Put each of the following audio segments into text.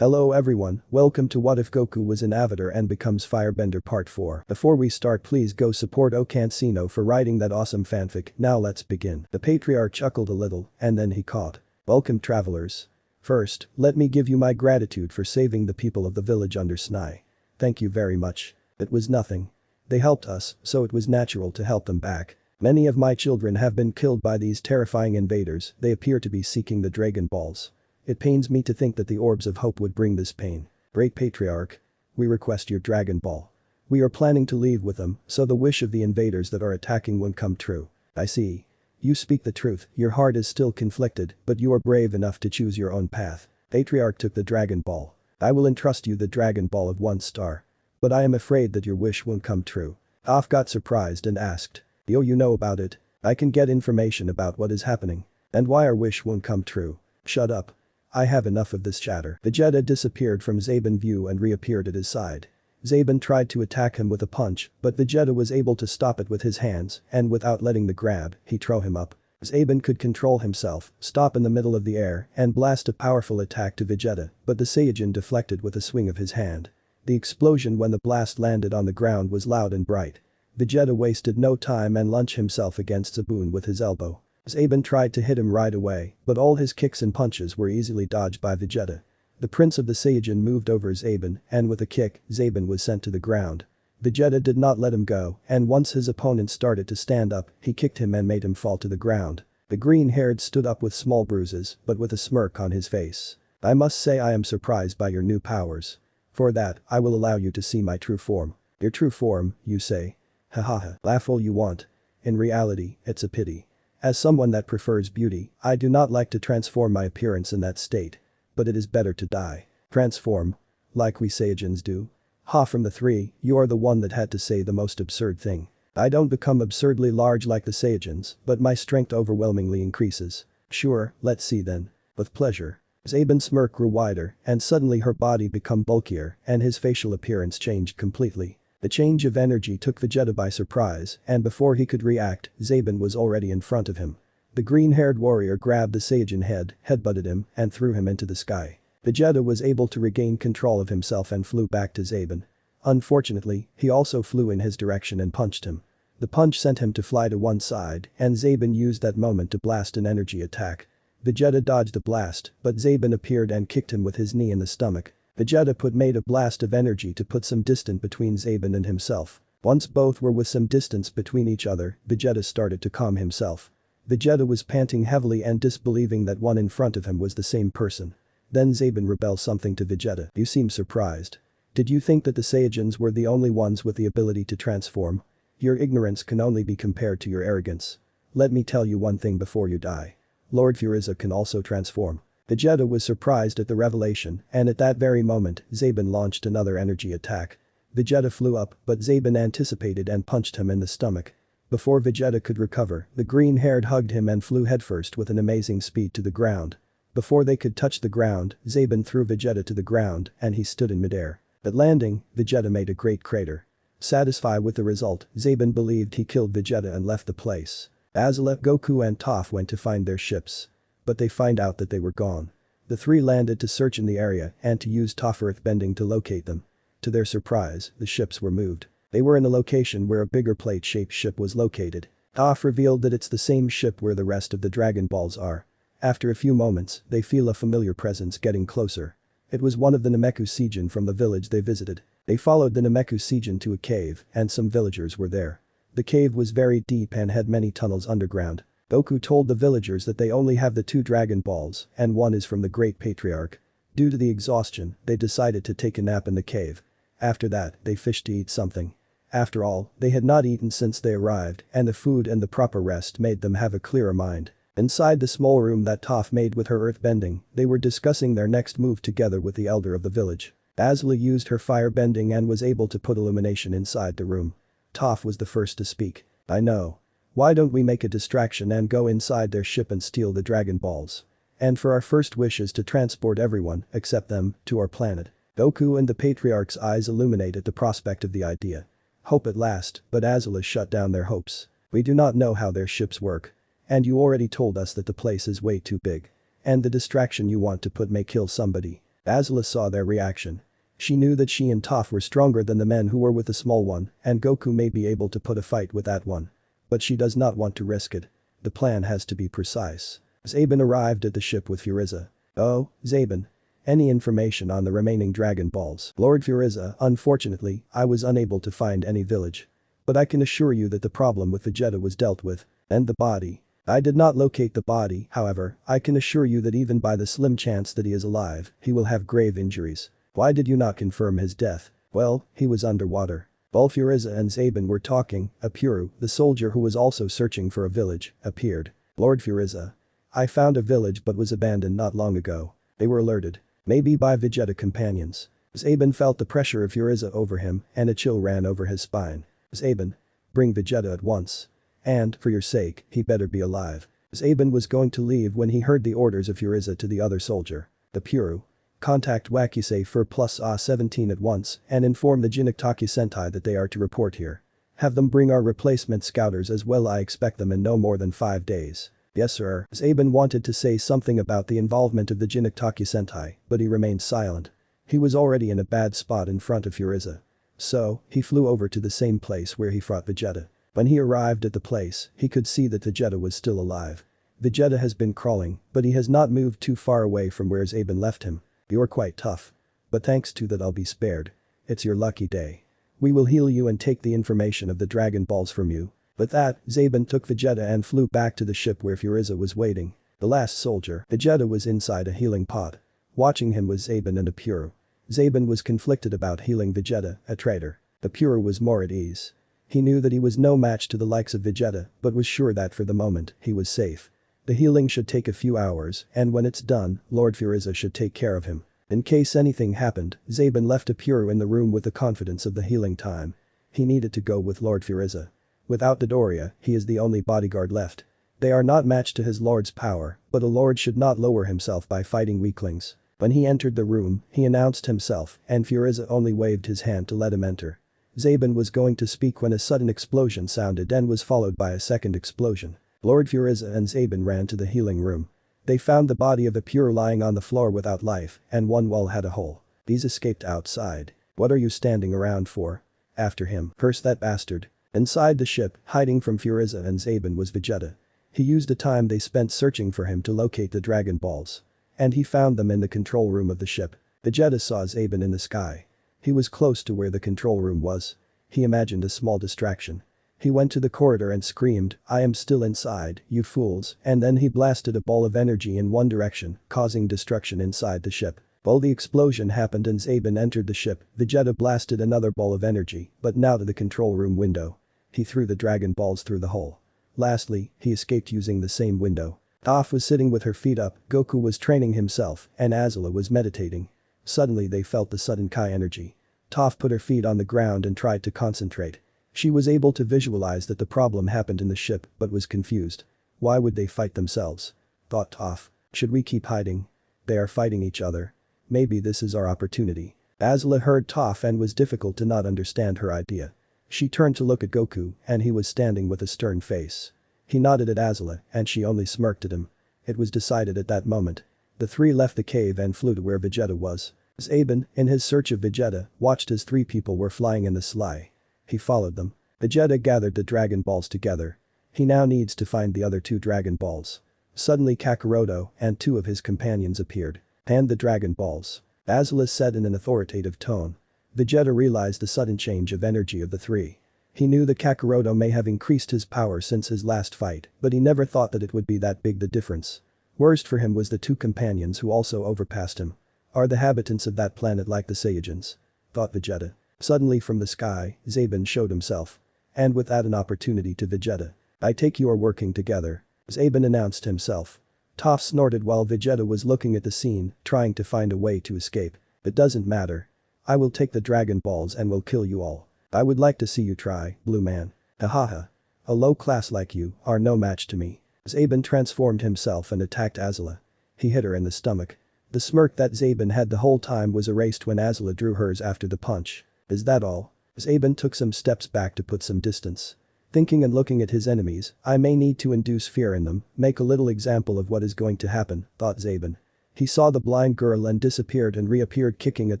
Hello everyone, welcome to What If Goku Was an Avatar and Becomes Firebender Part 4. Before we start, please go support Okansino for writing that awesome fanfic. Now let's begin. The patriarch chuckled a little and then he caught. Welcome travelers. First, let me give you my gratitude for saving the people of the village under Snai. Thank you very much. It was nothing. They helped us, so it was natural to help them back. Many of my children have been killed by these terrifying invaders. They appear to be seeking the Dragon Balls. It pains me to think that the orbs of hope would bring this pain. Great Patriarch. We request your Dragon Ball. We are planning to leave with them, so the wish of the invaders that are attacking won't come true. I see. You speak the truth, your heart is still conflicted, but you are brave enough to choose your own path. Patriarch took the Dragon Ball. I will entrust you the Dragon Ball of 1 star. But I am afraid that your wish won't come true. Toph got surprised and asked. Yo, you know about it? I can get information about what is happening. And why our wish won't come true. Shut up. I have enough of this chatter. Vegeta disappeared from Zaban's view and reappeared at his side. Zaban tried to attack him with a punch, but Vegeta was able to stop it with his hands, and without letting the grab, he threw him up. Zaban could control himself, stop in the middle of the air, and blast a powerful attack to Vegeta, but the Saiyajin deflected with a swing of his hand. The explosion when the blast landed on the ground was loud and bright. Vegeta wasted no time and launched himself against Zaboon with his elbow. Zaban tried to hit him right away, but all his kicks and punches were easily dodged by Vegeta. The Prince of the Saiyajin moved over Zaban, and with a kick, Zaban was sent to the ground. Vegeta did not let him go, and once his opponent started to stand up, he kicked him and made him fall to the ground. The green-haired stood up with small bruises, but with a smirk on his face. I must say I am surprised by your new powers. For that, I will allow you to see my true form. Your true form, you say? Hahaha, laugh all you want. In reality, it's a pity. As someone that prefers beauty, I do not like to transform my appearance in that state. But it is better to die. Transform. Like we Saiyajins do. Ha, from the three, you are the one that had to say the most absurd thing. I don't become absurdly large like the Saiyajins, but my strength overwhelmingly increases. Sure, let's see then. With pleasure. Zaban's smirk grew wider, and suddenly her body became bulkier, and his facial appearance changed completely. The change of energy took Vegeta by surprise, and before he could react, Zaban was already in front of him. The green-haired warrior grabbed the Saiyajin head, headbutted him, and threw him into the sky. Vegeta was able to regain control of himself and flew back to Zaban. Unfortunately, he also flew in his direction and punched him. The punch sent him to fly to one side, and Zaban used that moment to blast an energy attack. Vegeta dodged the blast, but Zaban appeared and kicked him with his knee in the stomach. Vegeta made a blast of energy to put some distance between Zaban and himself. Once both were with some distance between each other, Vegeta started to calm himself. Vegeta was panting heavily and disbelieving that one in front of him was the same person. Then Zaban rebelled something to Vegeta. You seem surprised. Did you think that the Saiyajins were the only ones with the ability to transform? Your ignorance can only be compared to your arrogance. Let me tell you one thing before you die. Lord Frieza can also transform. Vegeta was surprised at the revelation, and at that very moment, Zaban launched another energy attack. Vegeta flew up, but Zaban anticipated and punched him in the stomach. Before Vegeta could recover, the green-haired hugged him and flew headfirst with an amazing speed to the ground. Before they could touch the ground, Zaban threw Vegeta to the ground, and he stood in midair. At landing, Vegeta made a great crater. Satisfied with the result, Zaban believed he killed Vegeta and left the place. Azula, Goku and Toph went to find their ships. But they find out that they were gone. The three landed to search in the area and to use Toph earthbending to locate them. To their surprise, the ships were moved. They were in a location where a bigger plate-shaped ship was located. Toph revealed that it's the same ship where the rest of the Dragon Balls are. After a few moments, they feel a familiar presence getting closer. It was one of the Nameku Seijin from the village they visited. They followed the Nameku Seijin to a cave, and some villagers were there. The cave was very deep and had many tunnels underground. Goku told the villagers that they only have the 2 Dragon Balls, and one is from the Great Patriarch. Due to the exhaustion, they decided to take a nap in the cave. After that, they fished to eat something. After all, they had not eaten since they arrived, and the food and the proper rest made them have a clearer mind. Inside the small room that Toph made with her earthbending, they were discussing their next move together with the elder of the village. Azula used her firebending and was able to put illumination inside the room. Toph was the first to speak. I know. Why don't we make a distraction and go inside their ship and steal the Dragon Balls? And for our first wish is to transport everyone, except them, to our planet. Goku and the Patriarch's eyes illuminate at the prospect of the idea. Hope at last, but Azula shut down their hopes. We do not know how their ships work. And you already told us that the place is way too big. And the distraction you want to put may kill somebody. Azula saw their reaction. She knew that she and Toph were stronger than the men who were with the small one, and Goku may be able to put a fight with that one. But she does not want to risk it. The plan has to be precise. Zaban arrived at the ship with Furiza. "Oh, Zaban. Any information on the remaining Dragon Balls?" "Lord Furiza, unfortunately, I was unable to find any village. But I can assure you that the problem with Vegeta was dealt with. And the body. I did not locate the body, however, I can assure you that even by the slim chance that he is alive, he will have grave injuries." "Why did you not confirm his death?" "Well, he was underwater." While Furiza and Zaban were talking, Apuru, the soldier who was also searching for a village, appeared. "Lord Furiza. I found a village but was abandoned not long ago. They were alerted. Maybe by Vegeta companions." Zaban felt the pressure of Furiza over him and a chill ran over his spine. "Zaban. Bring Vegeta at once. And, for your sake, he better be alive." Zaban was going to leave when he heard the orders of Furiza to the other soldier. "Apuru. Contact Wakisei for plus A17 at once and inform the Jinokitaki Sentai that they are to report here. Have them bring our replacement scouters as well. I expect them in no more than 5 days." "Yes sir." Zaban wanted to say something about the involvement of the Jinokitaki Sentai, but he remained silent. He was already in a bad spot in front of Furiza. So, he flew over to the same place where he fought Vegeta. When he arrived at the place, he could see that Vegeta was still alive. Vegeta has been crawling, but he has not moved too far away from where Zaban left him. "You're quite tough. But thanks to that I'll be spared. It's your lucky day. We will heal you and take the information of the Dragon Balls from you." With that, Zaban took Vegeta and flew back to the ship where Furiza was waiting. The last soldier, Vegeta, was inside a healing pod. Watching him was Zaban and Apuru. Zaban was conflicted about healing Vegeta, a traitor. Apuru was more at ease. He knew that he was no match to the likes of Vegeta but was sure that for the moment, he was safe. The healing should take a few hours, and when it's done, Lord Furiza should take care of him. In case anything happened, Zaban left Apuru in the room with the confidence of the healing time. He needed to go with Lord Furiza. Without Dodoria, he is the only bodyguard left. They are not matched to his lord's power, but a lord should not lower himself by fighting weaklings. When he entered the room, he announced himself, and Furiza only waved his hand to let him enter. Zaban was going to speak when a sudden explosion sounded and was followed by a second explosion. Lord Furiza and Zaban ran to the healing room. They found the body of Apuru lying on the floor without life, and one wall had a hole. These escaped outside. "What are you standing around for?" "After him. Curse that bastard." Inside the ship, hiding from Furiza and Zaban was Vegeta. He used the time they spent searching for him to locate the Dragon Balls. And he found them in the control room of the ship. Vegeta saw Zaban in the sky. He was close to where the control room was. He imagined a small distraction. He went to the corridor and screamed, "I am still inside, you fools," and then he blasted a ball of energy in one direction, causing destruction inside the ship. While the explosion happened and Zaban entered the ship, Vegeta blasted another ball of energy, but now to the control room window. He threw the Dragon Balls through the hole. Lastly, he escaped using the same window. Toph was sitting with her feet up, Goku was training himself, and Azula was meditating. Suddenly they felt the sudden Kai energy. Toph put her feet on the ground and tried to concentrate. She was able to visualize that the problem happened in the ship but was confused. Why would they fight themselves? Thought Toph. Should we keep hiding? They are fighting each other. Maybe this is our opportunity. Azula heard Toph and was difficult to not understand her idea. She turned to look at Goku and he was standing with a stern face. He nodded at Azula and she only smirked at him. It was decided at that moment. The three left the cave and flew to where Vegeta was. Zaban, in his search of Vegeta, watched as 3 people were flying in the sky. He followed them. Vegeta gathered the Dragon Balls together. He now needs to find the other 2 Dragon Balls. Suddenly Kakaroto and 2 of his companions appeared. "Hand the Dragon Balls," Azula said in an authoritative tone. Vegeta realized the sudden change of energy of the 3. He knew that Kakaroto may have increased his power since his last fight, but he never thought that it would be that big the difference. Worst for him was the 2 companions who also overpassed him. Are the habitants of that planet like the Saiyajins? Thought Vegeta. Suddenly from the sky, Zaban showed himself. And with that an opportunity to Vegeta. "I take you are working together," Zaban announced himself. Toph snorted while Vegeta was looking at the scene, trying to find a way to escape. "It doesn't matter. I will take the Dragon Balls and will kill you all. I would like to see you try, Blue Man. Hahaha. A low class like you are no match to me." Zaban transformed himself and attacked Azula. He hit her in the stomach. The smirk that Zaban had the whole time was erased when Azula drew hers after the punch. "Is that all?" Zaban took some steps back to put some distance. Thinking and looking at his enemies, I may need to induce fear in them, make a little example of what is going to happen, thought Zaban. He saw the blind girl and disappeared and reappeared kicking at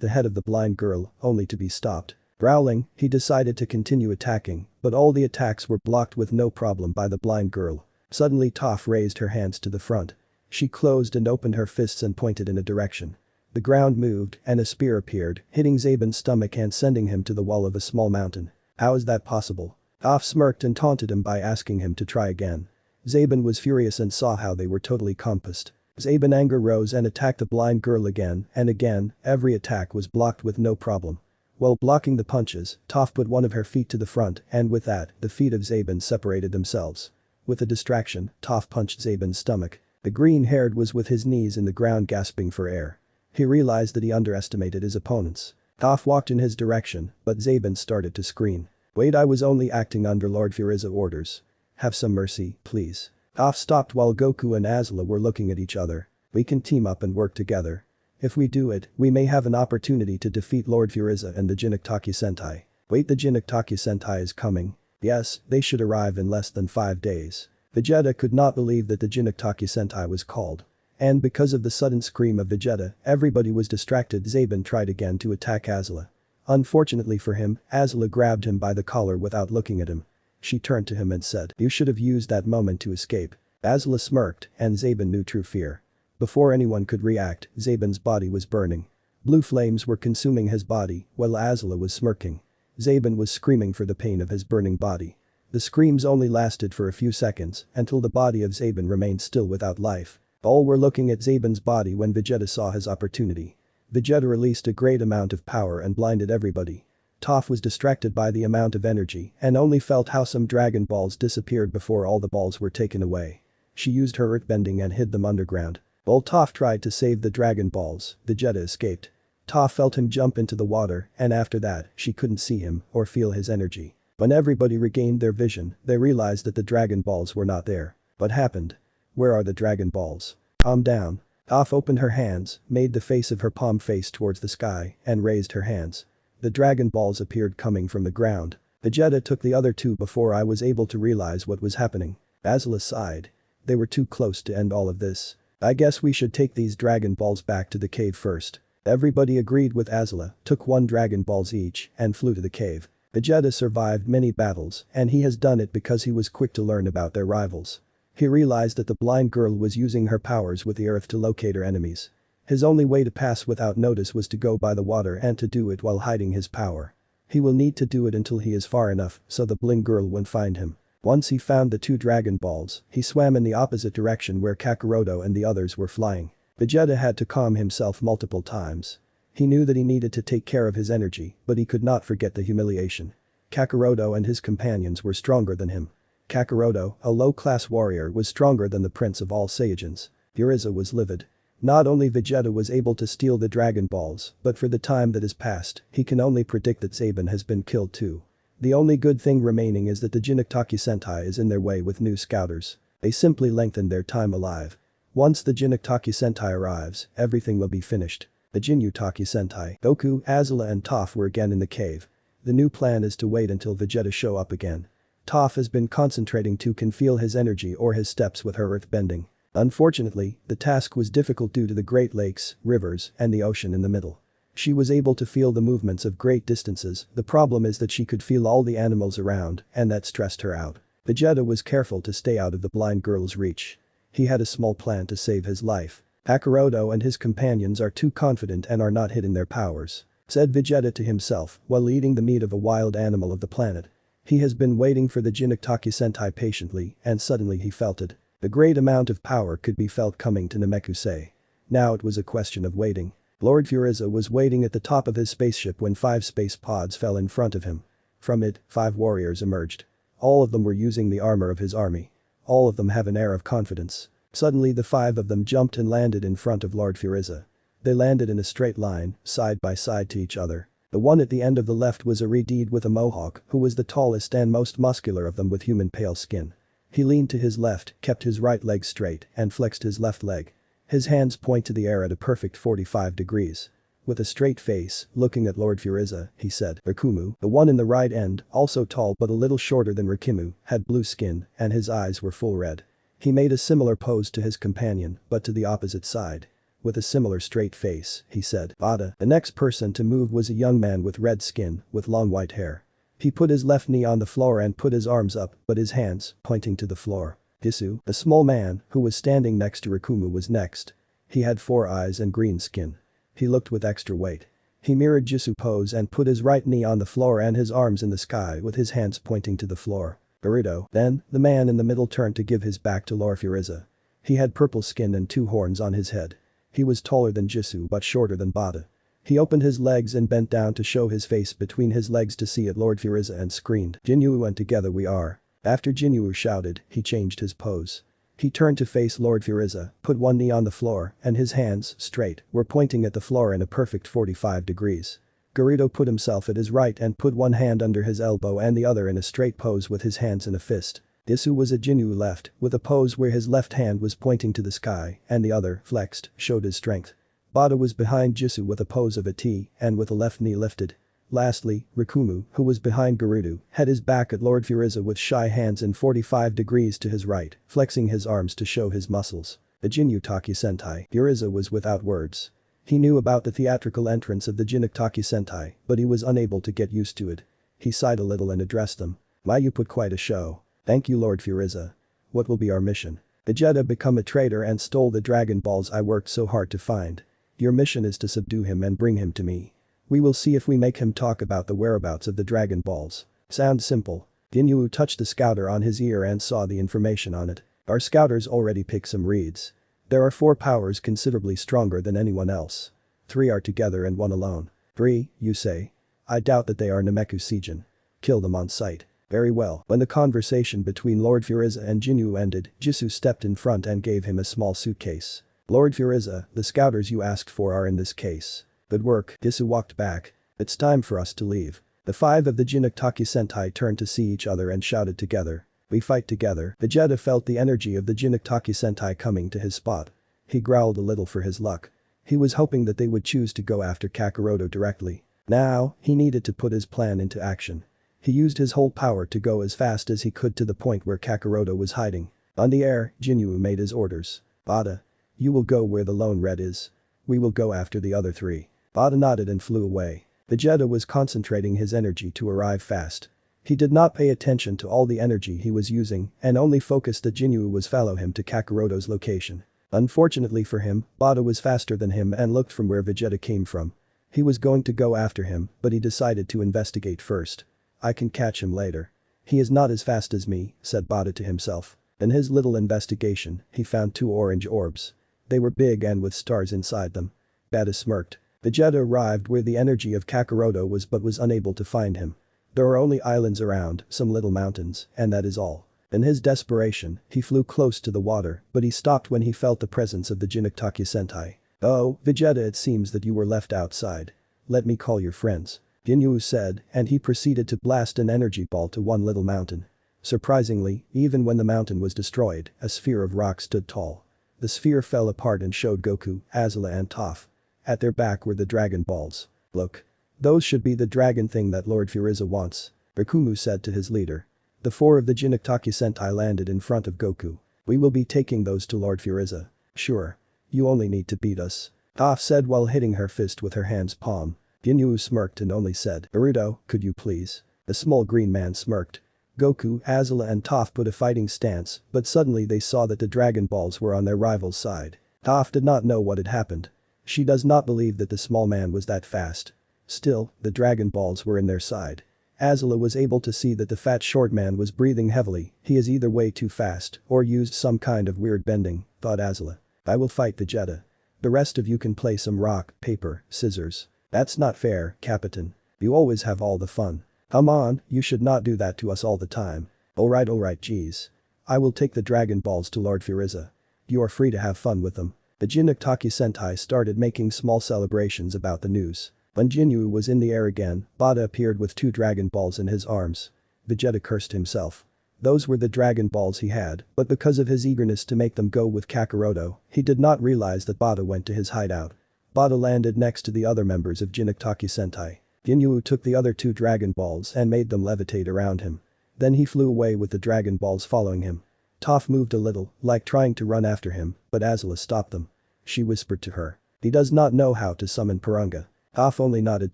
the head of the blind girl, only to be stopped. Growling, he decided to continue attacking, but all the attacks were blocked with no problem by the blind girl. Suddenly Toph raised her hands to the front. She closed and opened her fists and pointed in a direction. The ground moved and a spear appeared, hitting Zaben's stomach and sending him to the wall of a small mountain. How is that possible? Toph smirked and taunted him by asking him to try again. Zaben was furious and saw how they were totally compassed. Zaben anger rose and attacked the blind girl again and again, every attack was blocked with no problem. While blocking the punches, Toph put one of her feet to the front and with that, the feet of Zaben separated themselves. With a distraction, Toph punched Zaben's stomach. The green-haired was with his knees in the ground gasping for air. He realized that he underestimated his opponents. Toph walked in his direction, but Zaben started to scream. "Wait, I was only acting under Lord Furiza orders. Have some mercy, please." Toph stopped while Goku and Azula were looking at each other. "We can team up and work together. If we do it, we may have an opportunity to defeat Lord Furiza and the Jinokitaki Sentai." "Wait, the Jinokitaki Sentai is coming?" "Yes, they should arrive in less than 5 days." Vegeta could not believe that the Jinokitaki Sentai was called. And because of the sudden scream of Vegeta, everybody was distracted. Zaben tried again to attack Azula. Unfortunately for him, Azula grabbed him by the collar without looking at him. She turned to him and said, "You should have used that moment to escape." Azula smirked, and Zaben knew true fear. Before anyone could react, Zaben's body was burning. Blue flames were consuming his body, while Azula was smirking. Zaben was screaming for the pain of his burning body. The screams only lasted for a few seconds, until the body of Zaben remained still without life. All were looking at Zaben's body when Vegeta saw his opportunity. Vegeta released a great amount of power and blinded everybody. Toph was distracted by the amount of energy and only felt how some Dragon Balls disappeared before all the balls were taken away. She used her earthbending and hid them underground. While Toph tried to save the Dragon Balls, Vegeta escaped. Toph felt him jump into the water and after that, she couldn't see him or feel his energy. When everybody regained their vision, they realized that the Dragon Balls were not there. What happened? Where are the Dragon Balls? Calm down. Toph opened her hands, made the face of her palm face towards the sky, and raised her hands. The Dragon Balls appeared coming from the ground. Vegeta took the other two before I was able to realize what was happening. Azula sighed. They were too close to end all of this. I guess we should take these Dragon Balls back to the cave first. Everybody agreed with Azula, took 1 Dragon Balls each, and flew to the cave. Vegeta survived many battles, and he has done it because he was quick to learn about their rivals. He realized that the blind girl was using her powers with the earth to locate her enemies. His only way to pass without notice was to go by the water and to do it while hiding his power. He will need to do it until he is far enough so the blind girl won't find him. Once he found the 2 Dragon Balls, he swam in the opposite direction where Kakaroto and the others were flying. Vegeta had to calm himself multiple times. He knew that he needed to take care of his energy, but he could not forget the humiliation. Kakaroto and his companions were stronger than him. Kakaroto, a low-class warrior, was stronger than the prince of all Saiyajins. Furiza was livid. Not only Vegeta was able to steal the Dragon Balls, but for the time that has passed, he can only predict that Zaben has been killed too. The only good thing remaining is that the Jinokitaki Sentai is in their way with new scouters. They simply lengthened their time alive. Once the Jinokitaki Sentai arrives, everything will be finished. The Jinokitaki Sentai, Goku, Azula and Toph were again in the cave. The new plan is to wait until Vegeta show up again. Toph has been concentrating to can feel his energy or his steps with her earth bending. Unfortunately, the task was difficult due to the Great Lakes, rivers, and the ocean in the middle. She was able to feel the movements of great distances, the problem is that she could feel all the animals around, and that stressed her out. Vegeta was careful to stay out of the blind girl's reach. He had a small plan to save his life. Kakaroto and his companions are too confident and are not hidden their powers, said Vegeta to himself while eating the meat of a wild animal of the planet. He has been waiting for the Jinokitaki Sentai patiently and suddenly he felt it. The great amount of power could be felt coming to Namekusei. Now it was a question of waiting. Lord Furiza was waiting at the top of his spaceship when 5 space pods fell in front of him. From it, 5 warriors emerged. All of them were using the armor of his army. All of them have an air of confidence. Suddenly the 5 of them jumped and landed in front of Lord Furiza. They landed in a straight line, side by side to each other. The one at the end of the left was a Redeed with a mohawk who was the tallest and most muscular of them with human pale skin. He leaned to his left, kept his right leg straight, and flexed his left leg. His hands point to the air at a perfect 45 degrees. With a straight face, looking at Lord Furiza, he said, "Rakumu." The one in the right end, also tall but a little shorter than Rakimu, had blue skin, and his eyes were full red. He made a similar pose to his companion, but to the opposite side. with a similar straight face, he said. Bada. The next person to move was a young man with red skin, with long white hair. He put his left knee on the floor and put his arms up, but his hands, pointing to the floor. Jisoo, the small man, who was standing next to Rikumu, was next. He had 4 eyes and green skin. He looked with extra weight. He mirrored Jisoo pose and put his right knee on the floor and his arms in the sky with his hands pointing to the floor. Burrito. Then, the man in the middle turned to give his back to Lord Furiza. He had purple skin and 2 horns on his head. He was taller than Jisoo but shorter than Bada. He opened his legs and bent down to show his face between his legs to see at Lord Furiza and screamed, "Jinyu, and together we are." After Jinyu shouted, he changed his pose. He turned to face Lord Furiza, put one knee on the floor, and his hands, straight, were pointing at the floor in a perfect 45 degrees. Garrido put himself at his right and put one hand under his elbow and the other in a straight pose with his hands in a fist. Jisoo was at Jinyu left, with a pose where his left hand was pointing to the sky and the other, flexed, showed his strength. Bada was behind Jisoo with a pose of a T and with a left knee lifted. Lastly, Rikumu, who was behind Garrido, had his back at Lord Furiza with shy hands in 45 degrees to his right, flexing his arms to show his muscles. The Jinyu Taki Sentai. Furiza was without words. He knew about the theatrical entrance of the Jinukataki Sentai, but he was unable to get used to it. He sighed a little and addressed them. "My, you put quite a show. Thank you, Lord Furiza. What will be our mission?" "Vegeta become a traitor and stole the Dragon Balls I worked so hard to find. Your mission is to subdue him and bring him to me. We will see if we make him talk about the whereabouts of the Dragon Balls." Sounds simple. Jinyu touched the scouter on his ear and saw the information on it. Our scouters already picked some reads. There are 4 powers considerably stronger than anyone else. 3 are together and 1 alone. 3, you say? I doubt that they are Nameku Seijin. Kill them on sight. Very well. When the conversation between Lord Furiza and Jinyu ended, Jisoo stepped in front and gave him a small suitcase. "Lord Furiza, the scouters you asked for are in this case." "Good work." Jisoo walked back. "It's time for us to leave." The 5 of the Jinukataki Sentai turned to see each other and shouted together. "We fight together." Vegeta felt the energy of the Jinukataki Sentai coming to his spot. He growled a little for his luck. He was hoping that they would choose to go after Kakaroto directly. Now, he needed to put his plan into action. He used his whole power to go as fast as he could to the point where Kakaroto was hiding. On the air, Jinyu made his orders. "Bada. You will go where the lone red is. We will go after the other 3. Bada nodded and flew away. Vegeta was concentrating his energy to arrive fast. He did not pay attention to all the energy he was using and only focused that Jinyu was follow him to Kakaroto's location. Unfortunately for him, Bada was faster than him and looked from where Vegeta came from. He was going to go after him, but he decided to investigate first. "I can catch him later. He is not as fast as me," said Bada to himself. In his little investigation, he found 2 orange orbs. They were big and with stars inside them. Bada smirked. Vegeta arrived where the energy of Kakaroto was but was unable to find him. There are only islands around, some little mountains, and that is all. In his desperation, he flew close to the water, but he stopped when he felt the presence of the Jinukataki Sentai. "Oh, Vegeta, it seems that you were left outside. Let me call your friends," Jinyu said, and he proceeded to blast an energy ball to one little mountain. Surprisingly, even when the mountain was destroyed, a sphere of rock stood tall. The sphere fell apart and showed Goku, Azula and Toph. At their back were the Dragon Balls. "Look. Those should be the dragon thing that Lord Furiza wants," Rikumu said to his leader. The 4 of the Jinukataki Sentai landed in front of Goku. "We will be taking those to Lord Furiza." "Sure. You only need to beat us," Toph said while hitting her fist with her hand's palm. Jinyu smirked and only said, "Naruto, could you please?" The small green man smirked. Goku, Azula and Toph put a fighting stance, but suddenly they saw that the Dragon Balls were on their rival's side. Toph did not know what had happened. She does not believe that the small man was that fast. Still, the Dragon Balls were in their side. Azula was able to see that the fat short man was breathing heavily. He is either way too fast or used some kind of weird bending, thought Azula. "I will fight Vegeta. The rest of you can play some rock, paper, scissors." "That's not fair, Capitan. You always have all the fun." "Come on, you should not do that to us all the time." Alright geez. I will take the Dragon Balls to Lord Furiza. You are free to have fun with them." The Jinukataki Sentai started making small celebrations about the news. When Jinyu was in the air again, Bada appeared with 2 Dragon Balls in his arms. Vegeta cursed himself. Those were the Dragon Balls he had, but because of his eagerness to make them go with Kakaroto, he did not realize that Bada went to his hideout. Bada landed next to the other members of Jinukataki Sentai. Jinyu took the other 2 Dragon Balls and made them levitate around him. Then he flew away with the Dragon Balls following him. Toph moved a little, like trying to run after him, but Azula stopped them. She whispered to her. He does not know how to summon Purunga. Toph only nodded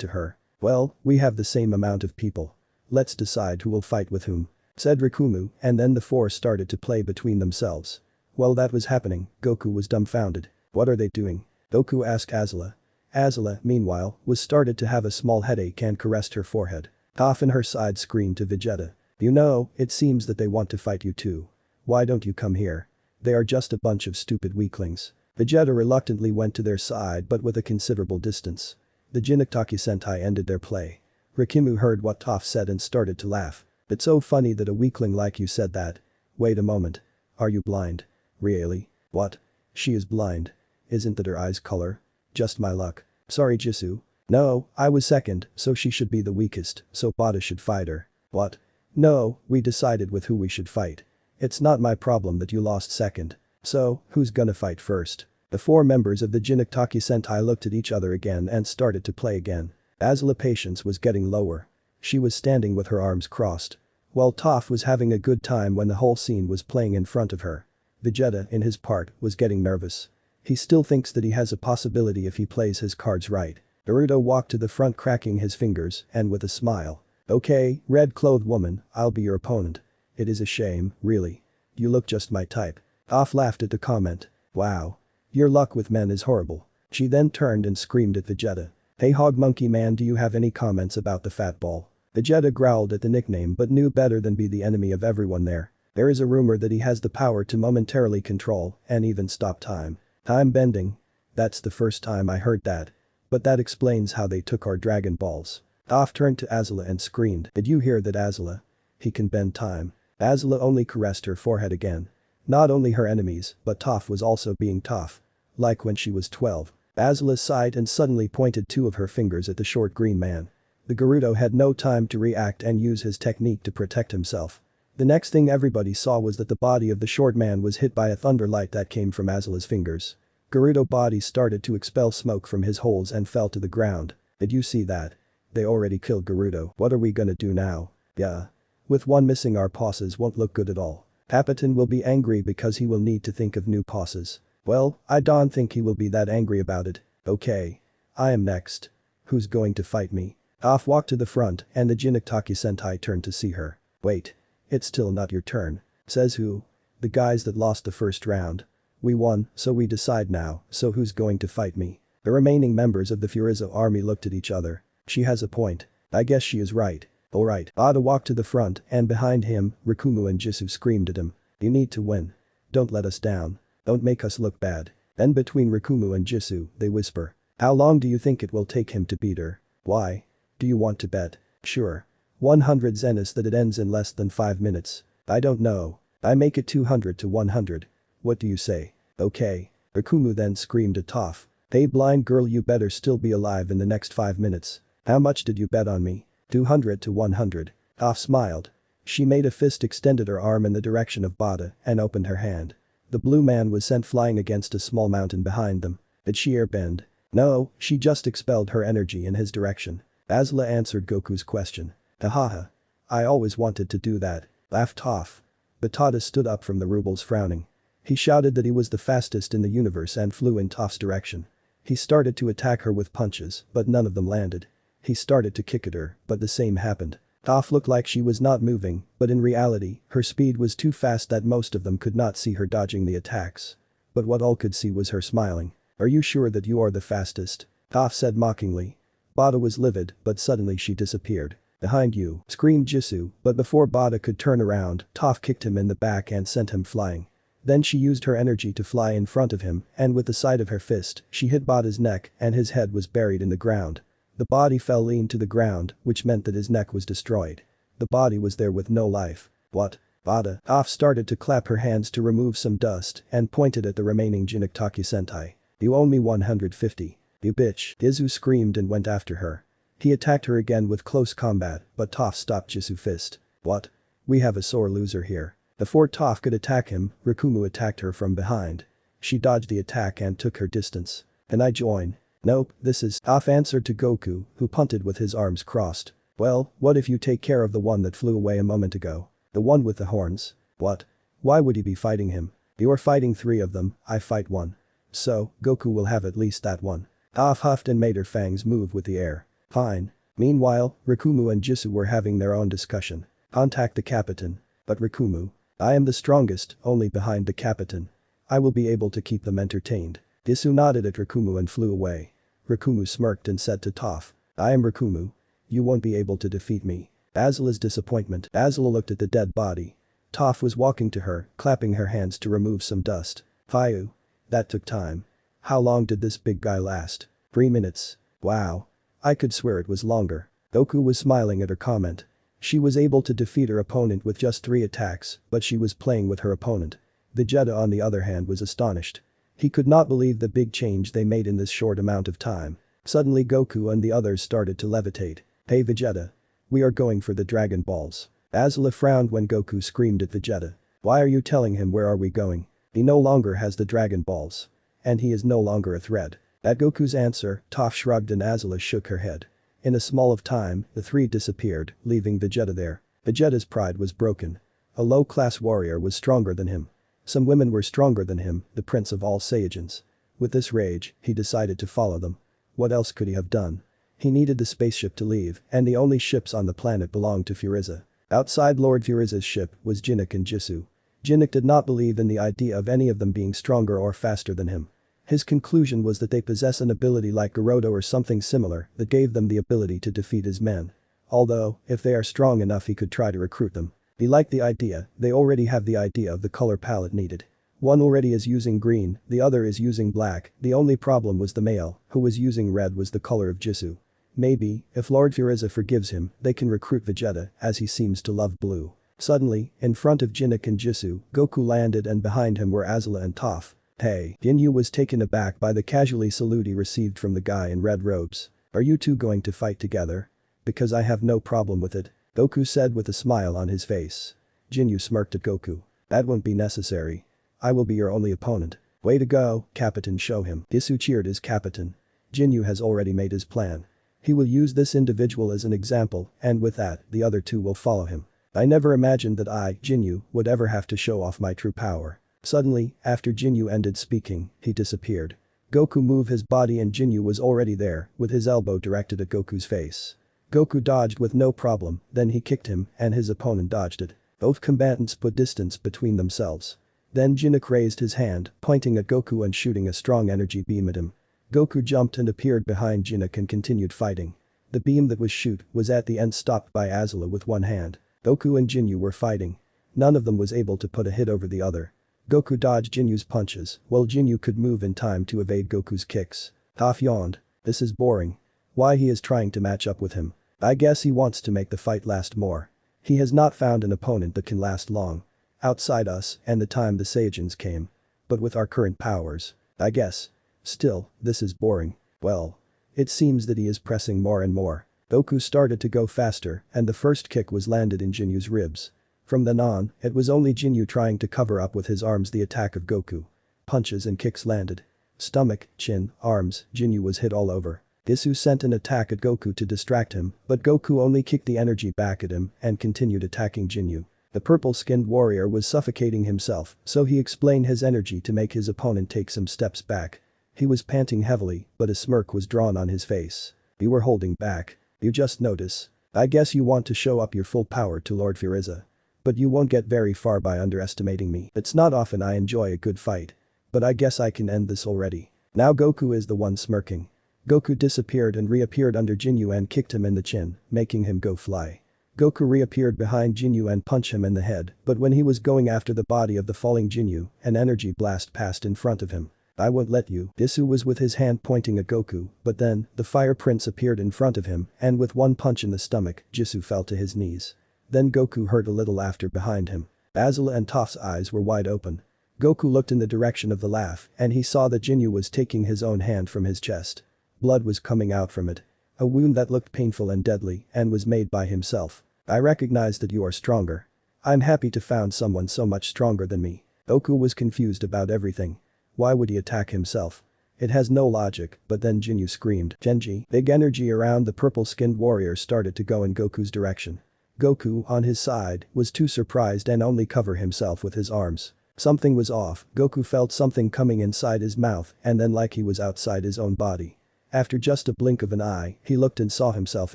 to her. Well, we have the same amount of people. Let's decide who will fight with whom, said Rikumu, and then the four started to play between themselves. While that was happening, Goku was dumbfounded. What are they doing? Goku asked Azula. Azula, meanwhile, was started to have a small headache and caressed her forehead. Toph in her side screamed to Vegeta. You know, it seems that they want to fight you too. Why don't you come here? They are just a bunch of stupid weaklings. Vegeta reluctantly went to their side but with a considerable distance. The Jinokitaki Sentai ended their play. Rikimu heard what Toph said and started to laugh. It's so funny that a weakling like you said that. Wait a moment. Are you blind? Really? What? She is blind. Isn't that her eyes color? Just my luck. Sorry Jisoo. No, I was second, so she should be the weakest, so Bada should fight her. What? No, we decided with who we should fight. It's not my problem that you lost second. So, who's gonna fight first? The four members of the Jinokitaki Sentai looked at each other again and started to play again. Azula's patience was getting lower. She was standing with her arms crossed. While Toph was having a good time when the whole scene was playing in front of her. Vegeta, in his part, was getting nervous. He still thinks that he has a possibility if he plays his cards right. Naruto walked to the front cracking his fingers and with a smile. Okay, red-clothed woman, I'll be your opponent. It is a shame, really. You look just my type. Toph laughed at the comment. Wow. Your luck with men is horrible. She then turned and screamed at Vegeta. Hey Hog Monkey Man, do you have any comments about the fat ball? Vegeta growled at the nickname but knew better than be the enemy of everyone there. There is a rumor that he has the power to momentarily control and even stop time. Time bending? That's the first time I heard that. But that explains how they took our Dragon Balls. Toph turned to Azula and screamed, did you hear that Azula? He can bend time. Azula only caressed her forehead again. Not only her enemies, but Toph was also being Toph. Like when she was 12. Azula sighed and suddenly pointed two of her fingers at the short green man. The Gerudo had no time to react and use his technique to protect himself. The next thing everybody saw was that the body of the short man was hit by a thunder light that came from Azula's fingers. Gerudo's body started to expel smoke from his holes and fell to the ground. Did you see that? They already killed Gerudo. What are we gonna do now? Yeah. With one missing, our poses won't look good at all. Papatin will be angry because he will need to think of new poses. Well, I don't think he will be that angry about it. Okay. I am next. Who's going to fight me? Toph walked to the front and the Jinokitaki Sentai turned to see her. Wait. It's still not your turn. Says who? The guys that lost the first round. We won, so we decide now, so who's going to fight me? The remaining members of the Furizo army looked at each other. She has a point. I guess she is right. Alright. Ada walked to the front and behind him, Rikumu and Jisoo screamed at him. You need to win. Don't let us down. Don't make us look bad. Then between Rikumu and Jisoo, they whisper. How long do you think it will take him to beat her? Why? Do you want to bet? Sure. 100 zenis that it ends in less than 5 minutes. I don't know. I make it 200 to 100. What do you say? Okay. Rikumu then screamed at Toph. Hey blind girl, you better still be alive in the next 5 minutes. How much did you bet on me? 200 to 100. Toph smiled. She made a fist, extended her arm in the direction of Bada and opened her hand. The blue man was sent flying against a small mountain behind them. Did she airbend? No, she just expelled her energy in his direction. Azula answered Goku's question. Hahaha. I always wanted to do that, laughed Toph. Batata stood up from the rubles frowning. He shouted that he was the fastest in the universe and flew in Toph's direction. He started to attack her with punches, but none of them landed. He started to kick at her, but the same happened. Toph looked like she was not moving, but in reality, her speed was too fast that most of them could not see her dodging the attacks. But what all could see was her smiling. Are you sure that you are the fastest? Toph said mockingly. Bada was livid, but suddenly she disappeared. Behind you, screamed Jisoo, but before Bada could turn around, Toph kicked him in the back and sent him flying. Then she used her energy to fly in front of him and with the side of her fist, she hit Bada's neck and his head was buried in the ground. The body fell lean to the ground, which meant that his neck was destroyed. The body was there with no life. What? Bada. Toph started to clap her hands to remove some dust and pointed at the remaining Jinokitaki Sentai. You owe me 150. You bitch. Izu screamed and went after her. He attacked her again with close combat, but Toph stopped Jisoo's fist. What? We have a sore loser here. Before Toph could attack him, Rikumu attacked her from behind. She dodged the attack and took her distance. Can I join? Nope, this is. Toph answered to Goku, who punted with his arms crossed. Well, what if you take care of the one that flew away a moment ago? The one with the horns? What? Why would he be fighting him? You're fighting 3 of them, I fight 1. So, Goku will have at least that one. Toph huffed and made her fangs move with the air. Fine. Meanwhile, Rikumu and Jisoo were having their own discussion. Contact the captain. But Rikumu. I am the strongest, only behind the captain. I will be able to keep them entertained. Jisoo nodded at Rikumu and flew away. Rikumu smirked and said to Toph. I am Rikumu. You won't be able to defeat me. Azula's disappointment. Azula looked at the dead body. Toph was walking to her, clapping her hands to remove some dust. Phew. That took time. How long did this big guy last? 3 minutes. Wow. I could swear it was longer. Goku was smiling at her comment. She was able to defeat her opponent with just 3 attacks, but she was playing with her opponent. Vegeta on the other hand was astonished. He could not believe the big change they made in this short amount of time. Suddenly Goku and the others started to levitate. Hey Vegeta. We are going for the Dragon Balls. Azula frowned when Goku screamed at Vegeta. Why are you telling him where are we going? He no longer has the Dragon Balls. And he is no longer a threat. At Goku's answer, Toph shrugged and Azula shook her head. In a small of time, the 3 disappeared, leaving Vegeta there. Vegeta's pride was broken. A low-class warrior was stronger than him. Some women were stronger than him, the prince of all Saiyajins. With this rage, he decided to follow them. What else could he have done? He needed the spaceship to leave, and the only ships on the planet belonged to Frieza. Outside Lord Frieza's ship was Jinnik and Jisoo. Jinnik did not believe in the idea of any of them being stronger or faster than him. His conclusion was that they possess an ability like Gerudo or something similar that gave them the ability to defeat his men. Although, if they are strong enough he could try to recruit them. He liked the idea, they already have the idea of the color palette needed. One already is using green, the other is using black, the only problem was the male, who was using red was the color of Jisoo. Maybe, if Lord Frieza forgives him, they can recruit Vegeta, as he seems to love blue. Suddenly, in front of Jinnik and Jisoo, Goku landed and behind him were Azula and Toph. Hey. Ginyu was taken aback by the casually salute he received from the guy in red robes. Are you two going to fight together? Because I have no problem with it. Goku said with a smile on his face. Ginyu smirked at Goku. That won't be necessary. I will be your only opponent. Way to go, Captain, show him. Jisoo cheered his Captain. Ginyu has already made his plan. He will use this individual as an example, and with that, the other two will follow him. I never imagined that I, Ginyu, would ever have to show off my true power. Suddenly, after Ginyu ended speaking, he disappeared. Goku moved his body and Ginyu was already there, with his elbow directed at Goku's face. Goku dodged with no problem, then he kicked him, and his opponent dodged it. Both combatants put distance between themselves. Then Jinnik raised his hand, pointing at Goku and shooting a strong energy beam at him. Goku jumped and appeared behind Jinnik and continued fighting. The beam that was shoot was at the end stopped by Azula with one hand. Goku and Ginyu were fighting. None of them was able to put a hit over the other. Goku dodged Jinyu's punches, while Jinyu could move in time to evade Goku's kicks. Toph yawned. This is boring. Why he is trying to match up with him. I guess he wants to make the fight last more. He has not found an opponent that can last long. Outside us and the time the Saiyajins came. But with our current powers, I guess. Still, this is boring. Well. It seems that he is pressing more and more. Goku started to go faster and the first kick was landed in Jinyu's ribs. From then on, it was only Ginyu trying to cover up with his arms the attack of Goku. Punches and kicks landed. Stomach, chin, arms, Ginyu was hit all over. Jisoo sent an attack at Goku to distract him, but Goku only kicked the energy back at him and continued attacking Ginyu. The purple-skinned warrior was suffocating himself, so he explained his energy to make his opponent take some steps back. He was panting heavily, but a smirk was drawn on his face. You were holding back. You just notice. I guess you want to show up your full power to Lord Frieza. But you won't get very far by underestimating me. It's not often I enjoy a good fight. But I guess I can end this already. Now Goku is the one smirking. Goku disappeared and reappeared under Ginyu and kicked him in the chin, making him go fly. Goku reappeared behind Ginyu and punched him in the head, but when he was going after the body of the falling Ginyu, an energy blast passed in front of him. I won't let you. Jisoo was with his hand pointing at Goku, but then, the Fire Prince appeared in front of him, and with one punch in the stomach, Jisoo fell to his knees. Then Goku heard a little laughter behind him. Azula and Toph's eyes were wide open. Goku looked in the direction of the laugh, and he saw that Ginyu was taking his own hand from his chest. Blood was coming out from it. A wound that looked painful and deadly, and was made by himself. I recognize that you are stronger. I'm happy to found someone so much stronger than me. Goku was confused about everything. Why would he attack himself? It has no logic, but then Ginyu screamed. Genji. Big energy around the purple-skinned warrior started to go in Goku's direction. Goku, on his side, was too surprised and only cover himself with his arms. Something was off. Goku felt something coming inside his mouth and then like he was outside his own body. After just a blink of an eye, he looked and saw himself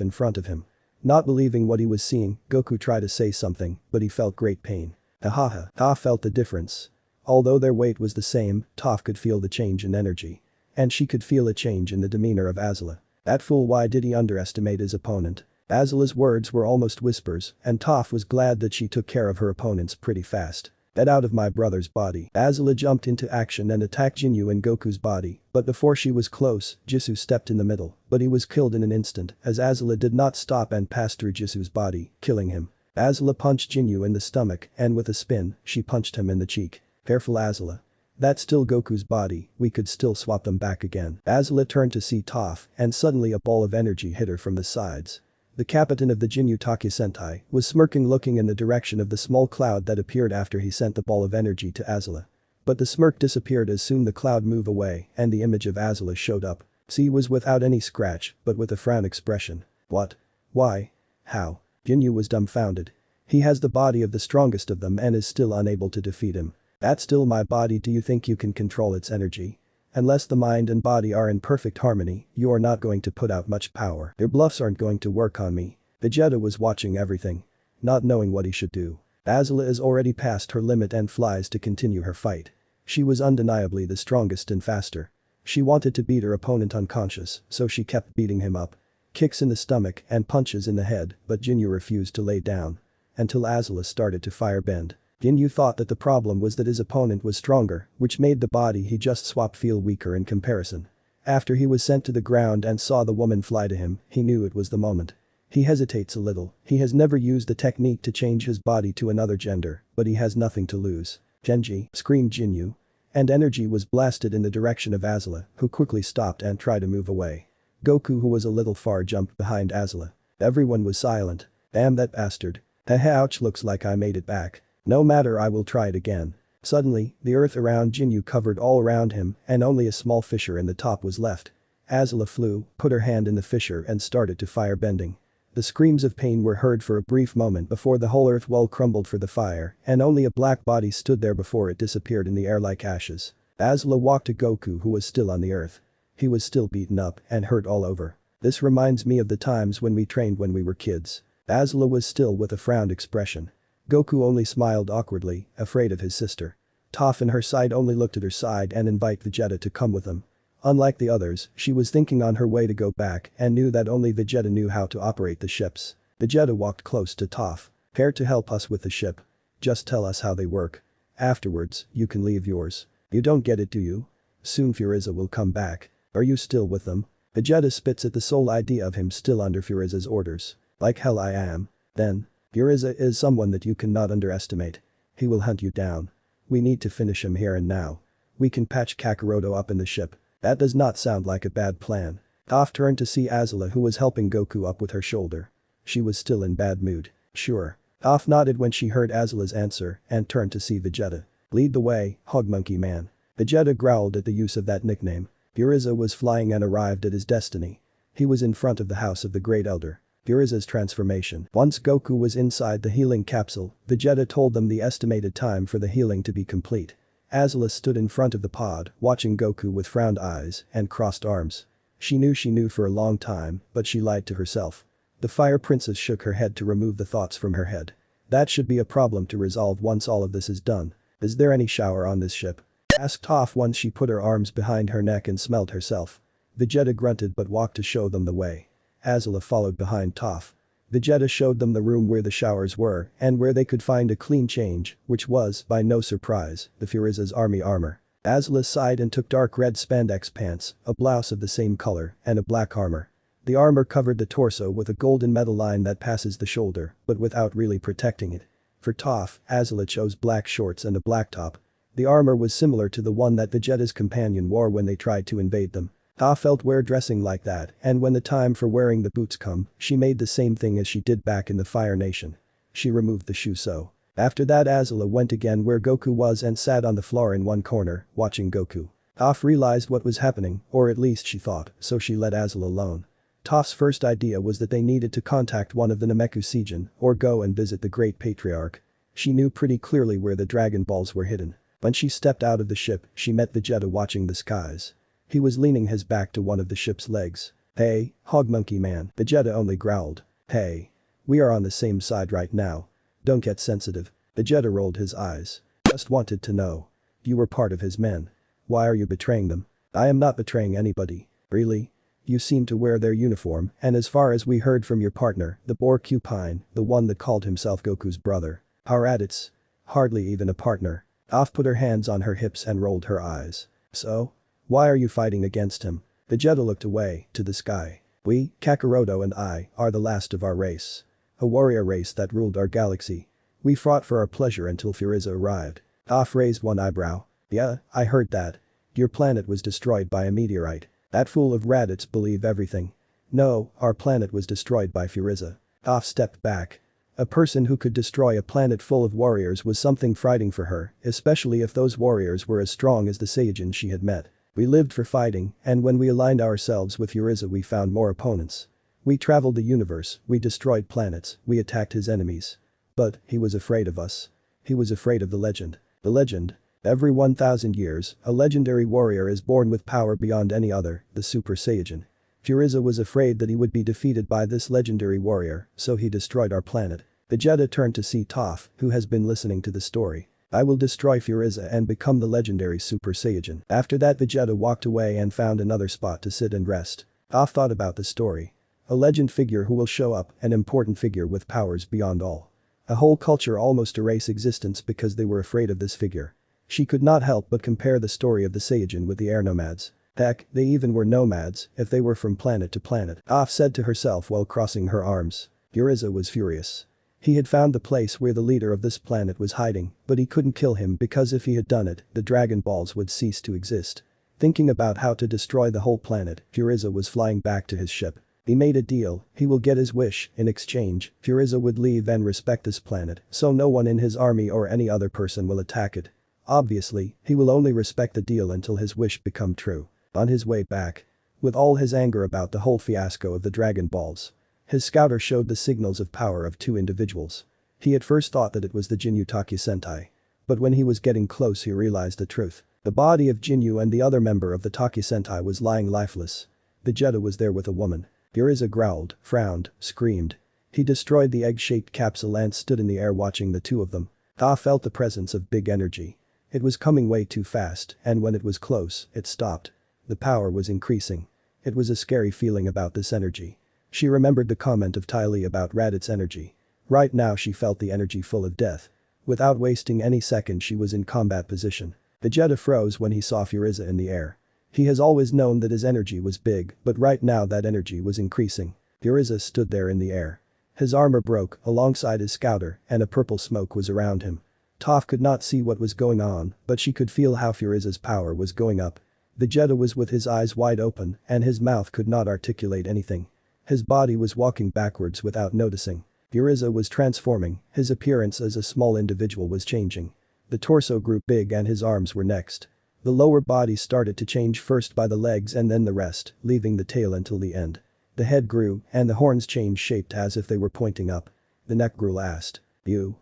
in front of him. Not believing what he was seeing, Goku tried to say something, but he felt great pain. Ahaha, Toph felt the difference. Although their weight was the same, Toph could feel the change in energy. And she could feel a change in the demeanor of Azula. That fool, why did he underestimate his opponent? Azula's words were almost whispers, and Toph was glad that she took care of her opponents pretty fast. Get out of my brother's body. Azula jumped into action and attacked Jinyu in Goku's body, but before she was close, Jisoo stepped in the middle, but he was killed in an instant as Azula did not stop and passed through Jisoo's body, killing him. Azula punched Jinyu in the stomach and with a spin, she punched him in the cheek. Careful, Azula. That's still Goku's body, we could still swap them back again. Azula turned to see Toph and suddenly a ball of energy hit her from the sides. The captain of the Jinyu Taki Sentai was smirking, looking in the direction of the small cloud that appeared after he sent the ball of energy to Azula. But the smirk disappeared as soon the cloud moved away and the image of Azula showed up. She was without any scratch but with a frown expression. What? Why? How? Jinyu was dumbfounded. He has the body of the strongest of them and is still unable to defeat him. That's still my body, do you think you can control its energy? Unless the mind and body are in perfect harmony, you are not going to put out much power. Your bluffs aren't going to work on me. Vegeta was watching everything. Not knowing what he should do. Azula is already past her limit and flies to continue her fight. She was undeniably the strongest and faster. She wanted to beat her opponent unconscious, so she kept beating him up. Kicks in the stomach and punches in the head, but Jinyu refused to lay down. Until Azula started to firebend. Jinyu thought that the problem was that his opponent was stronger, which made the body he just swapped feel weaker in comparison. After he was sent to the ground and saw the woman fly to him, he knew it was the moment. He hesitates a little. He has never used the technique to change his body to another gender, but he has nothing to lose. Genji, screamed Jinyu. And energy was blasted in the direction of Azula, who quickly stopped and tried to move away. Goku, who was a little far, jumped behind Azula. Everyone was silent. Damn that bastard. Ouch, looks like I made it back. No matter, I will try it again. Suddenly, the earth around Jinyu covered all around him and only a small fissure in the top was left. Azula flew, put her hand in the fissure and started to fire bending. The screams of pain were heard for a brief moment before the whole earth wall crumbled for the fire and only a black body stood there before it disappeared in the air like ashes. Azula walked to Goku, who was still on the earth. He was still beaten up and hurt all over. This reminds me of the times when we trained when we were kids. Azula was still with a frowned expression. Goku only smiled awkwardly, afraid of his sister. Toph on her side only looked at her side and invited Vegeta to come with them. Unlike the others, she was thinking on her way to go back and knew that only Vegeta knew how to operate the ships. Vegeta walked close to Toph. Care to help us with the ship? Just tell us how they work. Afterwards, you can leave yours. You don't get it, do you? Soon Frieza will come back. Are you still with them? Vegeta spits at the sole idea of him still under Frieza's orders. Like hell I am. Then. Frieza is someone that you cannot underestimate. He will hunt you down. We need to finish him here and now. We can patch Kakaroto up in the ship. That does not sound like a bad plan. Toph turned to see Azula, who was helping Goku up with her shoulder. She was still in bad mood. Sure. Toph nodded when she heard Azula's answer and turned to see Vegeta. Lead the way, Hog Monkey Man. Vegeta growled at the use of that nickname. Frieza was flying and arrived at his destiny. He was in front of the house of the Great Elder. Frieza's transformation. Once Goku was inside the healing capsule, Vegeta told them the estimated time for the healing to be complete. Azula stood in front of the pod, watching Goku with frowned eyes and crossed arms. She knew for a long time, but she lied to herself. The Fire Princess shook her head to remove the thoughts from her head. That should be a problem to resolve once all of this is done. Is there any shower on this ship? Asked Toph once she put her arms behind her neck and smelled herself. Vegeta grunted but walked to show them the way. Azula followed behind Toph. Vegeta showed them the room where the showers were and where they could find a clean change, which was, by no surprise, the Frieza's army armor. Azula sighed and took dark red spandex pants, a blouse of the same color, and a black armor. The armor covered the torso with a golden metal line that passes the shoulder, but without really protecting it. For Toph, Azula chose black shorts and a black top. The armor was similar to the one that Vegeta's companion wore when they tried to invade them. Toph felt weird dressing like that, and when the time for wearing the boots come, she made the same thing as she did back in the Fire Nation. She removed the shoe so. After that Azula went again where Goku was and sat on the floor in one corner, watching Goku. Toph realized what was happening, or at least she thought, so she let Azula alone. Toph's first idea was that they needed to contact one of the Nameku Seijin or go and visit the Great Patriarch. She knew pretty clearly where the Dragon Balls were hidden. When she stepped out of the ship, she met Vegeta watching the skies. He was leaning his back to one of the ship's legs. "Hey, hog monkey man," Vegeta only growled. "Hey. We are on the same side right now. Don't get sensitive." Vegeta rolled his eyes. "Just wanted to know. You were part of his men. Why are you betraying them?" "I am not betraying anybody." "Really? You seem to wear their uniform, and as far as we heard from your partner, the porcupine, the one that called himself Goku's brother. Raditz. Hardly even a partner." Toph put her hands on her hips and rolled her eyes. "So? Why are you fighting against him?" Vegeta looked away, to the sky. "We, Kakaroto and I, are the last of our race. A warrior race that ruled our galaxy. We fought for our pleasure until Frieza arrived." Toph raised one eyebrow. "Yeah, I heard that. Your planet was destroyed by a meteorite. That fool of Raditz believe everything." "No, our planet was destroyed by Frieza." Toph stepped back. A person who could destroy a planet full of warriors was something frightening for her, especially if those warriors were as strong as the Saiyajin she had met. "We lived for fighting, and when we aligned ourselves with Frieza we found more opponents. We traveled the universe, we destroyed planets, we attacked his enemies. But, he was afraid of us. He was afraid of the legend." "The legend?" "Every 1,000 years, a legendary warrior is born with power beyond any other, the Super Saiyajin. Frieza was afraid that he would be defeated by this legendary warrior, so he destroyed our planet." Vegeta turned to see Toph, who has been listening to the story. "I will destroy Frieza and become the legendary Super Saiyajin." After that Vegeta walked away and found another spot to sit and rest. Toph thought about the story. A legend figure who will show up, an important figure with powers beyond all. A whole culture almost erase existence because they were afraid of this figure. She could not help but compare the story of the Saiyajin with the air nomads. Heck, they even were nomads, if they were from planet to planet. Toph said to herself while crossing her arms. Frieza was furious. He had found the place where the leader of this planet was hiding, but he couldn't kill him because if he had done it, the Dragon Balls would cease to exist. Thinking about how to destroy the whole planet, Frieza was flying back to his ship. He made a deal, he will get his wish, in exchange, Frieza would leave and respect this planet, so no one in his army or any other person will attack it. Obviously, he will only respect the deal until his wish become true. On his way back. With all his anger about the whole fiasco of the Dragon Balls. His scouter showed the signals of power of two individuals. He at first thought that it was the Jinyu Taki Sentai. But when he was getting close he realized the truth. The body of Jinyu and the other member of the Taki Sentai was lying lifeless. Vegeta was there with a woman. Frieza growled, frowned, screamed. He destroyed the egg-shaped capsule and stood in the air watching the two of them. Toph felt the presence of big energy. It was coming way too fast, and when it was close, it stopped. The power was increasing. It was a scary feeling about this energy. She remembered the comment of Ty Lee about Raditz's energy. Right now she felt the energy full of death. Without wasting any second she was in combat position. Vegeta froze when he saw Frieza in the air. He has always known that his energy was big, but right now that energy was increasing. Frieza stood there in the air. His armor broke alongside his scouter and a purple smoke was around him. Toph could not see what was going on, but she could feel how Frieza's power was going up. Vegeta was with his eyes wide open and his mouth could not articulate anything. His body was walking backwards without noticing. Frieza was transforming, his appearance as a small individual was changing. The torso grew big and his arms were next. The lower body started to change first by the legs and then the rest, leaving the tail until the end. The head grew and the horns changed shaped as if they were pointing up. The neck grew last. You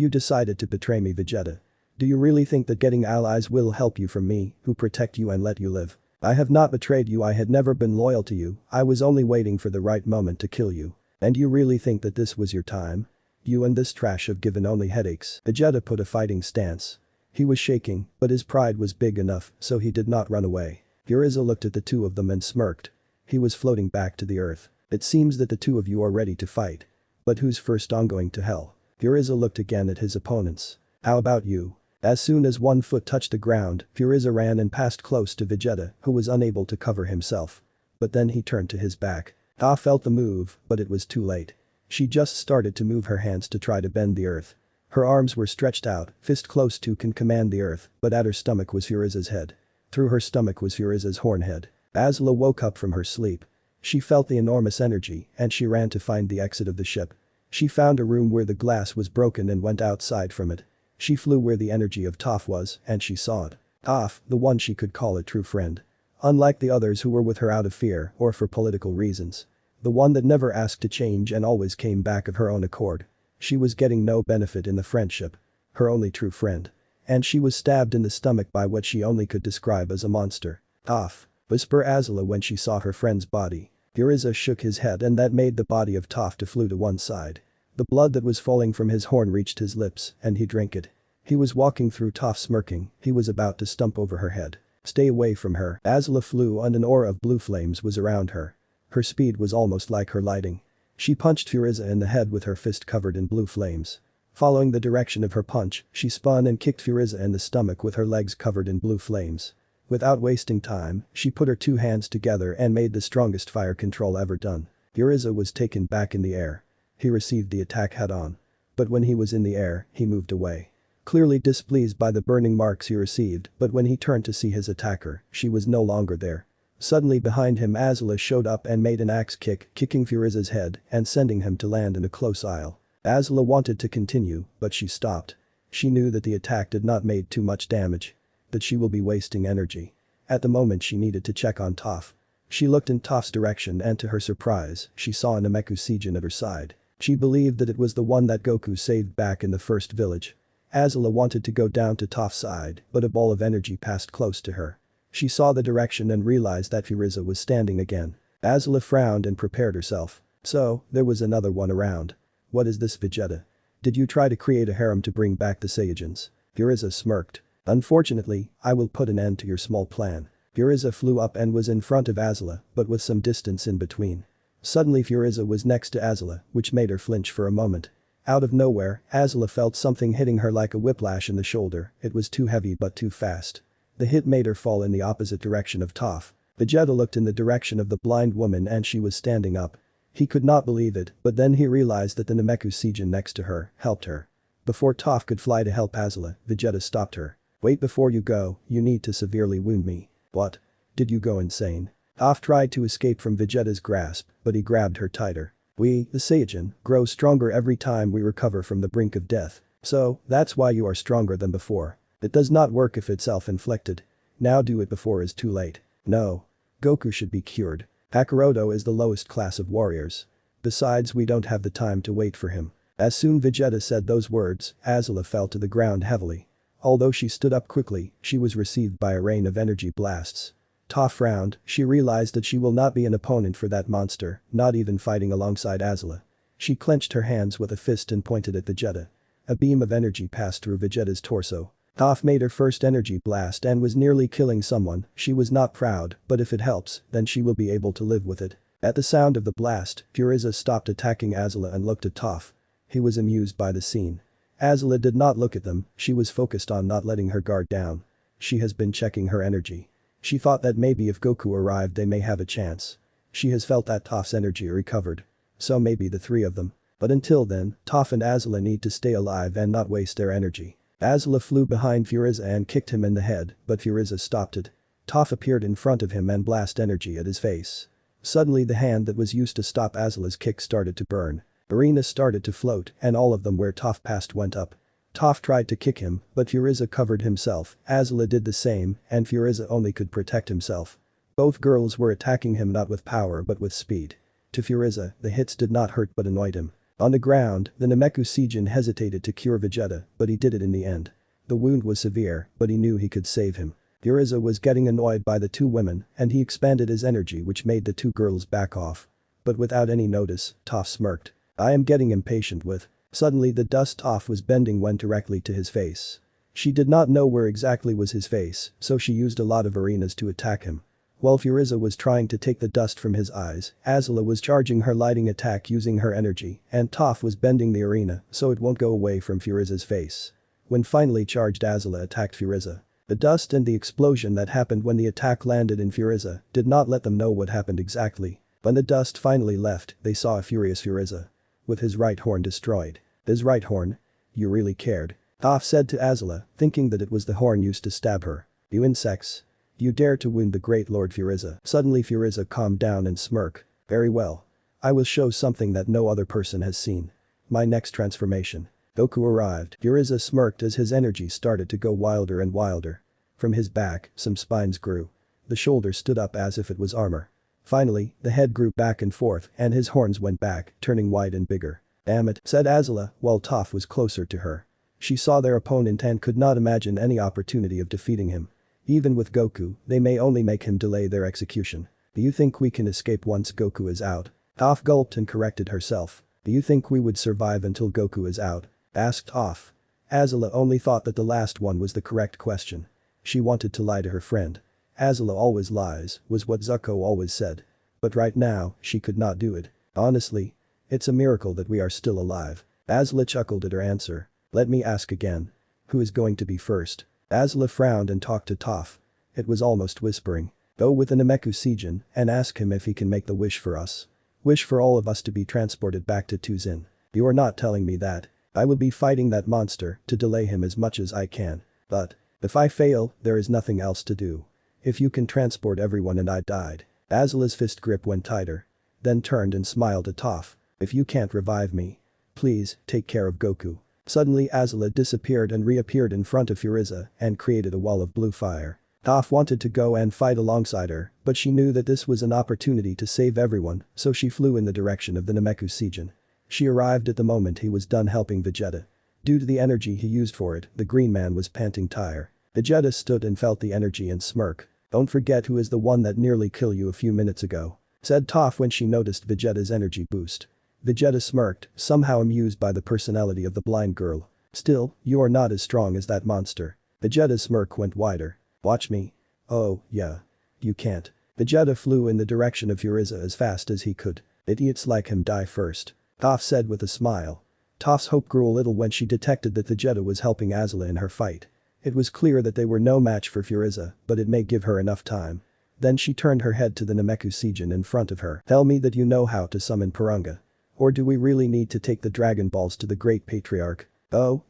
decided to betray me, Vegeta. Do you really think that getting allies will help you from me, who protect you and let you live? I have not betrayed you, I had never been loyal to you, I was only waiting for the right moment to kill you. And you really think that this was your time? You and this trash have given only headaches. Vegeta put a fighting stance. He was shaking, but his pride was big enough so he did not run away. Frieza looked at the two of them and smirked. He was floating back to the earth. It seems that the two of you are ready to fight. But who's first on going to hell? Frieza looked again at his opponents. How about you? As soon as one foot touched the ground, Frieza ran and passed close to Vegeta, who was unable to cover himself. But then he turned to his back. Toph felt the move, but it was too late. She just started to move her hands to try to bend the earth. Her arms were stretched out, fist close to can command the earth, but at her stomach was Frieza's head. Through her stomach was Frieza's horn head. Azula woke up from her sleep. She felt the enormous energy and she ran to find the exit of the ship. She found a room where the glass was broken and went outside from it. She flew where the energy of Toph was and she saw it. Toph, the one she could call a true friend. Unlike the others who were with her out of fear or for political reasons. The one that never asked to change and always came back of her own accord. She was getting no benefit in the friendship. Her only true friend. And she was stabbed in the stomach by what she only could describe as a monster. Off. Whisper Azula when she saw her friend's body. Furiza shook his head and that made the body of Toph to flew to one side. The blood that was falling from his horn reached his lips and he drank it. He was walking through Toph smirking, he was about to stump over her head. Stay away from her. Azula flew and an aura of blue flames was around her. Her speed was almost like her lighting. She punched Furiza in the head with her fist covered in blue flames. Following the direction of her punch, she spun and kicked Furiza in the stomach with her legs covered in blue flames. Without wasting time, she put her two hands together and made the strongest fire control ever done. Furiza was taken back in the air. He received the attack head-on. But when he was in the air, he moved away. Clearly displeased by the burning marks he received, but when he turned to see his attacker, she was no longer there. Suddenly behind him Azula showed up and made an axe kick, kicking Furiza's head and sending him to land in a close aisle. Azula wanted to continue, but she stopped. She knew that the attack did not made too much damage. That she will be wasting energy. At the moment she needed to check on Toph. She looked in Toph's direction and to her surprise, she saw a Namekuseijin at her side. She believed that it was the one that Goku saved back in the first village. Azula wanted to go down to Toph's side, but a ball of energy passed close to her. She saw the direction and realized that Furiza was standing again. Azula frowned and prepared herself. So, there was another one around. What is this, Vegeta? Did you try to create a harem to bring back the Saiyajins? Furiza smirked. Unfortunately, I will put an end to your small plan. Furiza flew up and was in front of Azula, but with some distance in between. Suddenly Furiza was next to Azula, which made her flinch for a moment. Out of nowhere, Azula felt something hitting her like a whiplash in the shoulder, it was too heavy but too fast. The hit made her fall in the opposite direction of Toph. Vegeta looked in the direction of the blind woman and she was standing up. He could not believe it, but then he realized that the Namekuseijin next to her helped her. Before Toph could fly to help Azula, Vegeta stopped her. Wait, before you go, you need to severely wound me. What? Did you go insane? Toph tried to escape from Vegeta's grasp, but he grabbed her tighter. We, the Saiyajin, grow stronger every time we recover from the brink of death. So, that's why you are stronger than before. It does not work if it's self-inflicted. Now do it before it's too late. No. Goku should be cured. Kakaroto is the lowest class of warriors. Besides, we don't have the time to wait for him. As soon Vegeta said those words, Azula fell to the ground heavily. Although she stood up quickly, she was received by a rain of energy blasts. Toph frowned, she realized that she will not be an opponent for that monster, not even fighting alongside Azula. She clenched her hands with a fist and pointed at Vegeta. A beam of energy passed through Vegeta's torso. Toph made her first energy blast and was nearly killing someone, she was not proud, but if it helps, then she will be able to live with it. At the sound of the blast, Furiza stopped attacking Azula and looked at Toph. He was amused by the scene. Azula did not look at them, she was focused on not letting her guard down. She has been checking her energy. She thought that maybe if Goku arrived they may have a chance. She has felt that Toph's energy recovered. So maybe the three of them. But until then, Toph and Azula need to stay alive and not waste their energy. Azula flew behind Furiza and kicked him in the head, but Furiza stopped it. Toph appeared in front of him and blasted energy at his face. Suddenly the hand that was used to stop Azula's kick started to burn. Arena started to float and all of them where Toph passed went up. Toph tried to kick him, but Furiza covered himself, Azula did the same, and Furiza only could protect himself. Both girls were attacking him not with power but with speed. To Furiza, the hits did not hurt but annoyed him. On the ground, the Namekuseijin hesitated to cure Vegeta, but he did it in the end. The wound was severe, but he knew he could save him. Furiza was getting annoyed by the two women, and he expanded his energy which made the two girls back off. But without any notice, Toph smirked. I am getting impatient with. Suddenly the dust Toph was bending went directly to his face. She did not know where exactly was his face, so she used a lot of arenas to attack him. While Furiza was trying to take the dust from his eyes, Azula was charging her lighting attack using her energy, and Toph was bending the arena so it won't go away from Furiza's face. When finally charged Azula attacked Furiza. The dust and the explosion that happened when the attack landed in Furiza did not let them know what happened exactly. When the dust finally left, they saw a furious Furiza. With his right horn destroyed. His right horn? You really cared? Toph said to Azula, thinking that it was the horn used to stab her. You insects. You dare to wound the great Lord Furiza. Suddenly Furiza calmed down and smirked. Very well. I will show something that no other person has seen. My next transformation. Goku arrived. Furiza smirked as his energy started to go wilder and wilder. From his back, some spines grew. The shoulder stood up as if it was armor. Finally, the head grew back and forth and his horns went back, turning wide and bigger. Damn it, said Azula, while Toph was closer to her. She saw their opponent and could not imagine any opportunity of defeating him. Even with Goku, they may only make him delay their execution. Do you think we can escape once Goku is out? Toph gulped and corrected herself. Do you think we would survive until Goku is out? Asked Toph. Azula only thought that the last one was the correct question. She wanted to lie to her friend. Azula always lies, was what Zuko always said. But right now, she could not do it. Honestly, it's a miracle that we are still alive. Azula chuckled at her answer. Let me ask again. Who is going to be first? Azula frowned and talked to Toph. It was almost whispering. Go with the Nameku Seijin and ask him if he can make the wish for us. Wish for all of us to be transported back to Tuzin. You are not telling me that. I will be fighting that monster to delay him as much as I can. But, if I fail, there is nothing else to do. If you can transport everyone and I died. Azula's fist grip went tighter. Then turned and smiled at Toph. If you can't revive me, please, take care of Goku. Suddenly Azula disappeared and reappeared in front of Furiza and created a wall of blue fire. Toph wanted to go and fight alongside her, but she knew that this was an opportunity to save everyone, so she flew in the direction of the Nameku Seijin. She arrived at the moment he was done helping Vegeta. Due to the energy he used for it, the green man was panting tire. Vegeta stood and felt the energy and smirk. Don't forget who is the one that nearly killed you a few minutes ago, said Toph when she noticed Vegeta's energy boost. Vegeta smirked, somehow amused by the personality of the blind girl. Still, you are not as strong as that monster. Vegeta's smirk went wider. Watch me. Oh, yeah. You can't. Vegeta flew in the direction of Furiza as fast as he could. Idiots like him die first. Toph said with a smile. Toph's hope grew a little when she detected that Vegeta was helping Azula in her fight. It was clear that they were no match for Furiza, but it may give her enough time. Then she turned her head to the Nameku Seijin in front of her. Tell me that you know how to summon Piranga. Or do we really need to take the Dragon Balls to the Great Patriarch? Oh,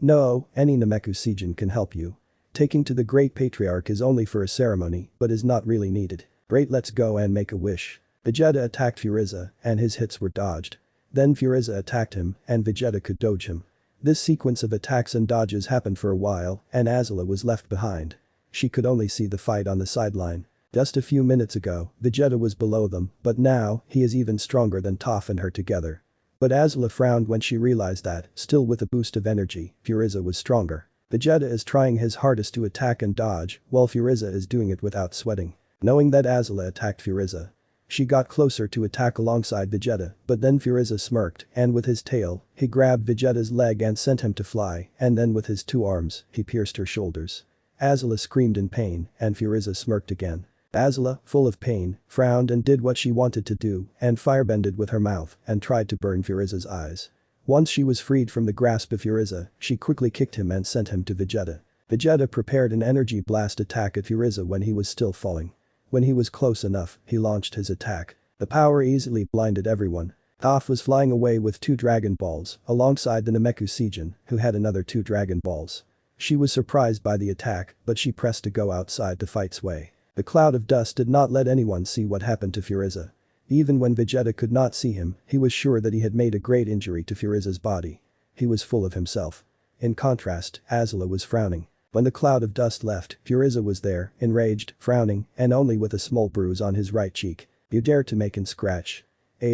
no, any Nameku Seijin can help you. Taking to the Great Patriarch is only for a ceremony, but is not really needed. Great, let's go and make a wish. Vegeta attacked Furiza, and his hits were dodged. Then Furiza attacked him, and Vegeta could dodge him. This sequence of attacks and dodges happened for a while, and Azula was left behind. She could only see the fight on the sideline. Just a few minutes ago, Vegeta was below them, but now, he is even stronger than Toph and her together. But Azula frowned when she realized that, still with a boost of energy, Furiza was stronger. Vegeta is trying his hardest to attack and dodge, while Furiza is doing it without sweating. Knowing that Azula attacked Furiza, she got closer to attack alongside Vegeta, but then Furiza smirked, and with his tail, he grabbed Vegeta's leg and sent him to fly, and then with his two arms, he pierced her shoulders. Azula screamed in pain, and Furiza smirked again. Azula, full of pain, frowned and did what she wanted to do, and firebended with her mouth, and tried to burn Furiza's eyes. Once she was freed from the grasp of Furiza, she quickly kicked him and sent him to Vegeta. Vegeta prepared an energy blast attack at Furiza when he was still falling. When he was close enough, he launched his attack. The power easily blinded everyone. Toph was flying away with 2 Dragon Balls, alongside the Nameku Seijin, who had another 2 Dragon Balls. She was surprised by the attack, but she pressed to go outside to fight Sway. The cloud of dust did not let anyone see what happened to Furiza. Even when Vegeta could not see him, he was sure that he had made a great injury to Furiza's body. He was full of himself. In contrast, Azula was frowning. When the cloud of dust left, Furiza was there, enraged, frowning, and only with a small bruise on his right cheek. You dare to make and scratch. Ha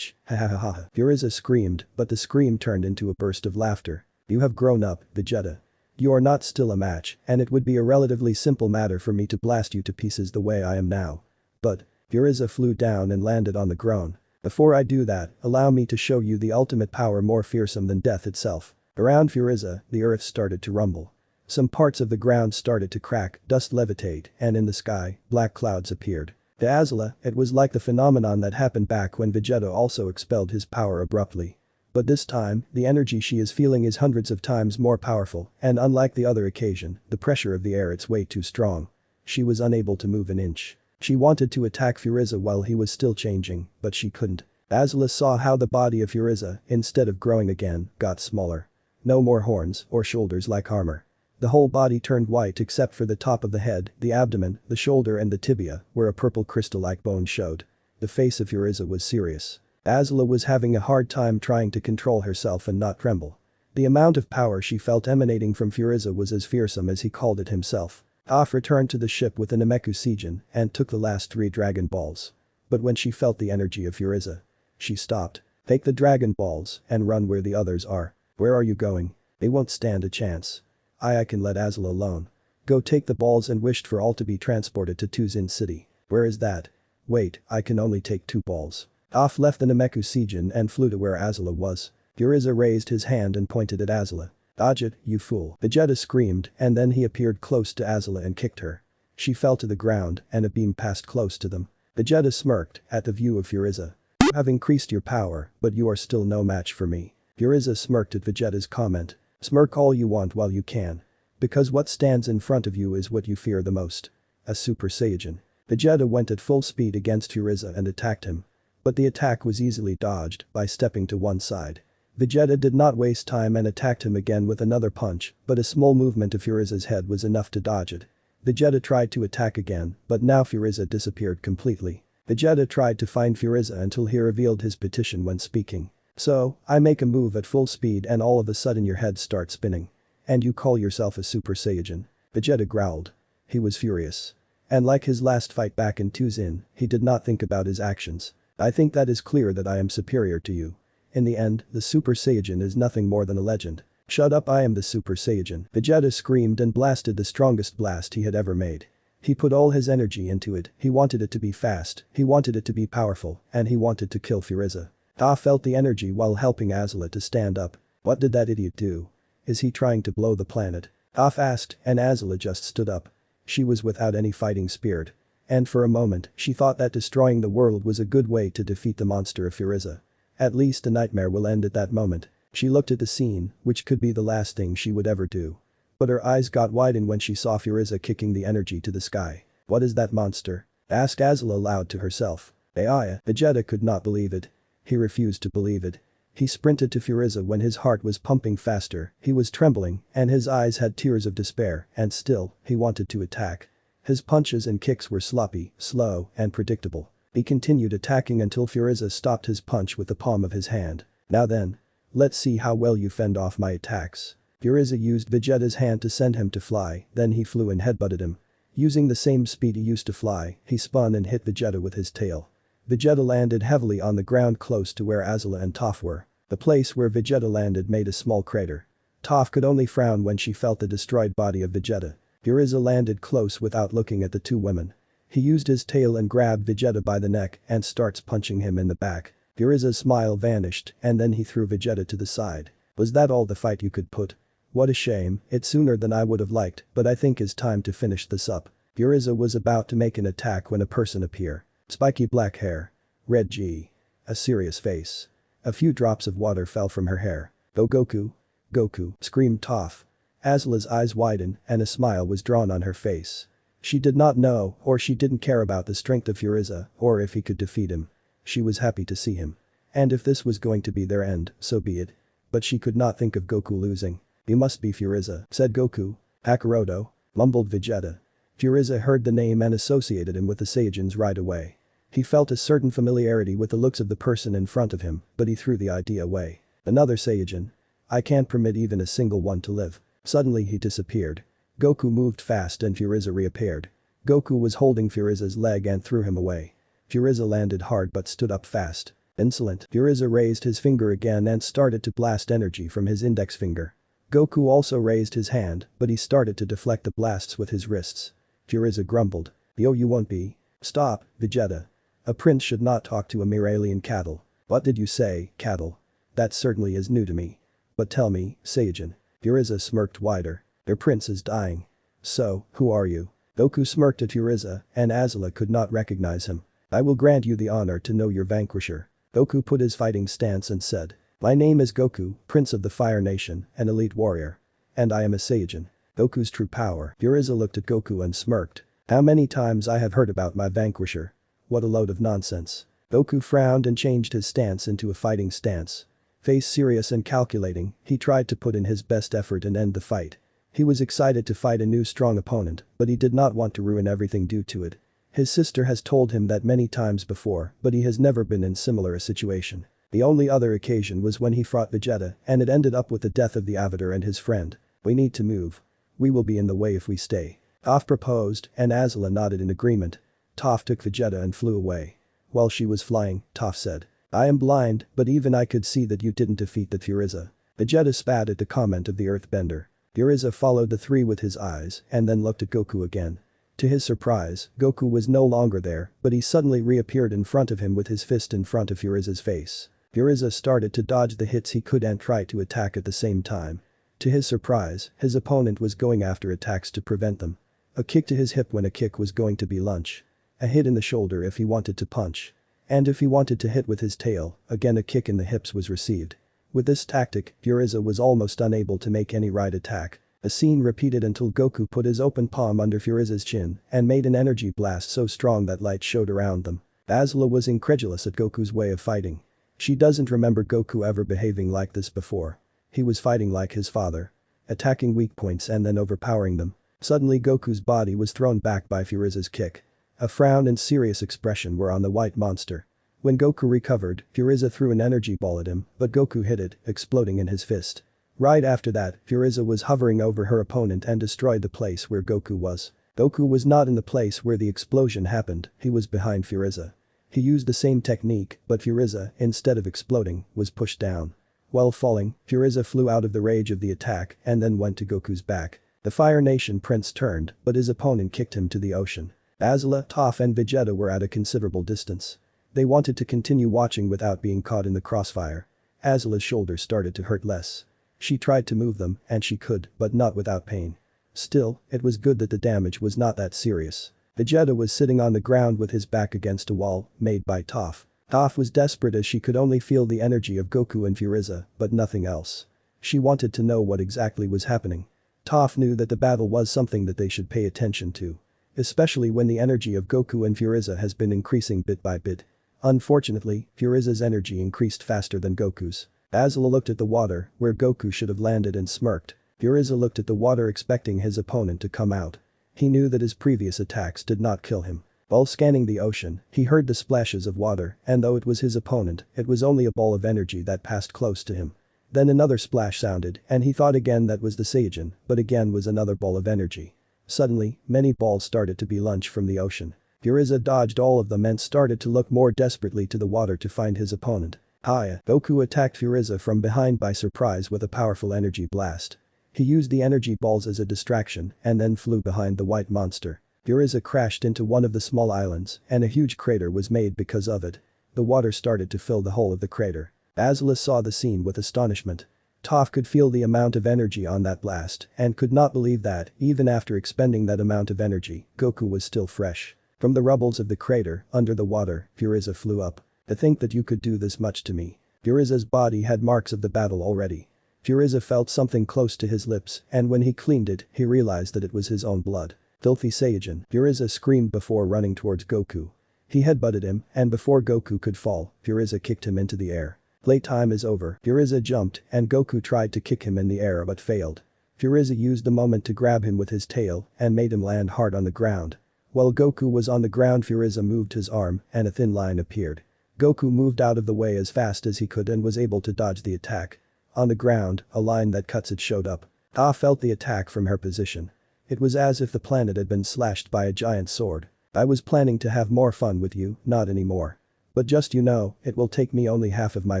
ha ha ha. Furiza screamed, but the scream turned into a burst of laughter. You have grown up, Vegeta. You are not still a match, and it would be a relatively simple matter for me to blast you to pieces the way I am now. But, Furiza flew down and landed on the ground. Before I do that, allow me to show you the ultimate power more fearsome than death itself. Around Furiza, the earth started to rumble. Some parts of the ground started to crack, dust levitate, and in the sky, black clouds appeared. To Azula, it was like the phenomenon that happened back when Vegeta also expelled his power abruptly. But this time, the energy she is feeling is hundreds of times more powerful, and unlike the other occasion, the pressure of the air is way too strong. She was unable to move an inch. She wanted to attack Furiza while he was still changing, but she couldn't. Azula saw how the body of Furiza, instead of growing again, got smaller. No more horns or shoulders like armor. The whole body turned white except for the top of the head, the abdomen, the shoulder and the tibia, where a purple crystal-like bone showed. The face of Furiza was serious. Azula was having a hard time trying to control herself and not tremble. The amount of power she felt emanating from Furiza was as fearsome as he called it himself. Toph returned to the ship with the Nameku Seijin and took the last 3 Dragon Balls. But when she felt the energy of Furiza, she stopped. Take the Dragon Balls and run where the others are. Where are you going? They won't stand a chance. I can let Azula alone. Go take the balls and wished for all to be transported to Tuzin City. Where is that? Wait, I can only take 2 balls. Toph left the Nameku Seijin and flew to where Azula was. Furiza raised his hand and pointed at Azula. Dodge it, you fool. Vegeta screamed and then he appeared close to Azula and kicked her. She fell to the ground and a beam passed close to them. Vegeta smirked at the view of Furiza. You have increased your power, but you are still no match for me. Furiza smirked at Vegeta's comment. Smirk all you want while you can. Because what stands in front of you is what you fear the most. A Super Saiyan. Vegeta went at full speed against Furiza and attacked him. But the attack was easily dodged by stepping to one side. Vegeta did not waste time and attacked him again with another punch, but a small movement of Furiza's head was enough to dodge it. Vegeta tried to attack again, but now Furiza disappeared completely. Vegeta tried to find Furiza until he revealed his petition when speaking. So, I make a move at full speed and all of a sudden your head starts spinning. And you call yourself a Super Saiyan? Vegeta growled. He was furious. And like his last fight back in Tuzin, he did not think about his actions. I think that is clear that I am superior to you. In the end, the Super Saiyan is nothing more than a legend. Shut up, I am the Super Saiyan. Vegeta screamed and blasted the strongest blast he had ever made. He put all his energy into it, he wanted it to be fast, he wanted it to be powerful, and he wanted to kill Furiza. Toph felt the energy while helping Azula to stand up. What did that idiot do? Is he trying to blow the planet? Toph asked, and Azula just stood up. She was without any fighting spirit. And for a moment, she thought that destroying the world was a good way to defeat the monster of Furiza. At least a nightmare will end at that moment. She looked at the scene, which could be the last thing she would ever do. But her eyes got widened when she saw Furiza kicking the energy to the sky. What is that monster? Asked Azula aloud to herself. Aya. Vegeta could not believe it. He refused to believe it. He sprinted to Furiza when his heart was pumping faster, he was trembling, and his eyes had tears of despair, and still, he wanted to attack. His punches and kicks were sloppy, slow, and predictable. He continued attacking until Furiza stopped his punch with the palm of his hand. Now then. Let's see how well you fend off my attacks. Furiza used Vegeta's hand to send him to fly, then he flew and headbutted him. Using the same speed he used to fly, he spun and hit Vegeta with his tail. Vegeta landed heavily on the ground close to where Azula and Toph were. The place where Vegeta landed made a small crater. Toph could only frown when she felt the destroyed body of Vegeta. Furiza landed close without looking at the 2 women. He used his tail and grabbed Vegeta by the neck and starts punching him in the back. Furiza's smile vanished and then he threw Vegeta to the side. Was that all the fight you could put? What a shame, it's sooner than I would have liked, but I think it's time to finish this up. Furiza was about to make an attack when a person appeared. Spiky black hair. Red G. A serious face. A few drops of water fell from her hair. Go Goku. Goku, screamed Toph. Azula's eyes widened and a smile was drawn on her face. She did not know or she didn't care about the strength of Furiza or if he could defeat him. She was happy to see him. And if this was going to be their end, so be it. But she could not think of Goku losing. He must be Furiza, said Goku. Kakaroto, mumbled Vegeta. Furiza heard the name and associated him with the Saiyajins right away. He felt a certain familiarity with the looks of the person in front of him, but he threw the idea away. Another Saiyajin. I can't permit even a single one to live. Suddenly he disappeared. Goku moved fast and Furiza reappeared. Goku was holding Furiza's leg and threw him away. Furiza landed hard but stood up fast. Insolent. Furiza raised his finger again and started to blast energy from his index finger. Goku also raised his hand, but he started to deflect the blasts with his wrists. Furiza grumbled. Yo, you won't be. Stop, Vegeta. A prince should not talk to a mere alien cattle. What did you say, cattle? That certainly is new to me. But tell me, Saiyajin. Furiza smirked wider. Their prince is dying. So, who are you? Goku smirked at Furiza, and Azula could not recognize him. I will grant you the honor to know your vanquisher. Goku put his fighting stance and said. My name is Goku, Prince of the Fire Nation, an elite warrior. And I am a Saiyajin. Goku's true power. Furiza looked at Goku and smirked. How many times I have heard about my vanquisher. What a load of nonsense. Goku frowned and changed his stance into a fighting stance. Face serious and calculating, he tried to put in his best effort and end the fight. He was excited to fight a new strong opponent, but he did not want to ruin everything due to it. His sister has told him that many times before, but he has never been in similar a situation. The only other occasion was when he fought Vegeta and it ended up with the death of the Avatar and his friend. We need to move. We will be in the way if we stay. Toph proposed and Azula nodded in agreement. Toph took Vegeta and flew away. While she was flying, Toph said. I am blind, but even I could see that you didn't defeat the Furiza. Vegeta spat at the comment of the earthbender. Frieza followed the three with his eyes and then looked at Goku again. To his surprise, Goku was no longer there, but he suddenly reappeared in front of him with his fist in front of Frieza's face. Frieza started to dodge the hits he could and try to attack at the same time. To his surprise, his opponent was going after attacks to prevent them. A kick to his hip when a kick was going to be lunge. A hit in the shoulder if he wanted to punch. And if he wanted to hit with his tail, again a kick in the hips was received. With this tactic, Frieza was almost unable to make any right attack. The scene repeated until Goku put his open palm under Frieza's chin and made an energy blast so strong that light showed around them. Azula was incredulous at Goku's way of fighting. She doesn't remember Goku ever behaving like this before. He was fighting like his father. Attacking weak points and then overpowering them. Suddenly Goku's body was thrown back by Frieza's kick. A frown and serious expression were on the white monster. When Goku recovered, Frieza threw an energy ball at him, but Goku hit it, exploding in his fist. Right after that, Frieza was hovering over her opponent and destroyed the place where Goku was. Goku was not in the place where the explosion happened, he was behind Frieza. He used the same technique, but Frieza, instead of exploding, was pushed down. While falling, Frieza flew out of the rage of the attack and then went to Goku's back. The Fire Nation prince turned, but his opponent kicked him to the ocean. Azula, Toph and Vegeta were at a considerable distance. They wanted to continue watching without being caught in the crossfire. Azula's shoulders started to hurt less. She tried to move them, and she could, but not without pain. Still, it was good that the damage was not that serious. Vegeta was sitting on the ground with his back against a wall, made by Toph. Toph was desperate as she could only feel the energy of Goku and Frieza, but nothing else. She wanted to know what exactly was happening. Toph knew that the battle was something that they should pay attention to. Especially when the energy of Goku and Frieza has been increasing bit by bit. Unfortunately, Frieza's energy increased faster than Goku's. Azula looked at the water, where Goku should have landed and smirked. Frieza looked at the water expecting his opponent to come out. He knew that his previous attacks did not kill him. While scanning the ocean, he heard the splashes of water, and though it was his opponent, it was only a ball of energy that passed close to him. Then another splash sounded, and he thought again that was the Saiyajin, but again was another ball of energy. Suddenly, many balls started to be launched from the ocean. Frieza dodged all of them and started to look more desperately to the water to find his opponent. Hiya! Goku attacked Frieza from behind by surprise with a powerful energy blast. He used the energy balls as a distraction and then flew behind the white monster. Frieza crashed into one of the small islands and a huge crater was made because of it. The water started to fill the whole of the crater. Azula saw the scene with astonishment. Toph could feel the amount of energy on that blast and could not believe that, even after expending that amount of energy, Goku was still fresh. From the rubbles of the crater, under the water, Frieza flew up. To think that you could do this much to me. Frieza's body had marks of the battle already. Frieza felt something close to his lips and when he cleaned it, he realized that it was his own blood. Filthy Saiyajin, Frieza screamed before running towards Goku. He headbutted him and before Goku could fall, Frieza kicked him into the air. Playtime is over, Frieza jumped and Goku tried to kick him in the air but failed. Frieza used the moment to grab him with his tail and made him land hard on the ground. While Goku was on the ground, Frieza moved his arm and a thin line appeared. Goku moved out of the way as fast as he could and was able to dodge the attack. On the ground, a line that cuts it showed up. Toph felt the attack from her position. It was as if the planet had been slashed by a giant sword. I was planning to have more fun with you, not anymore. But just you know, it will take me only half of my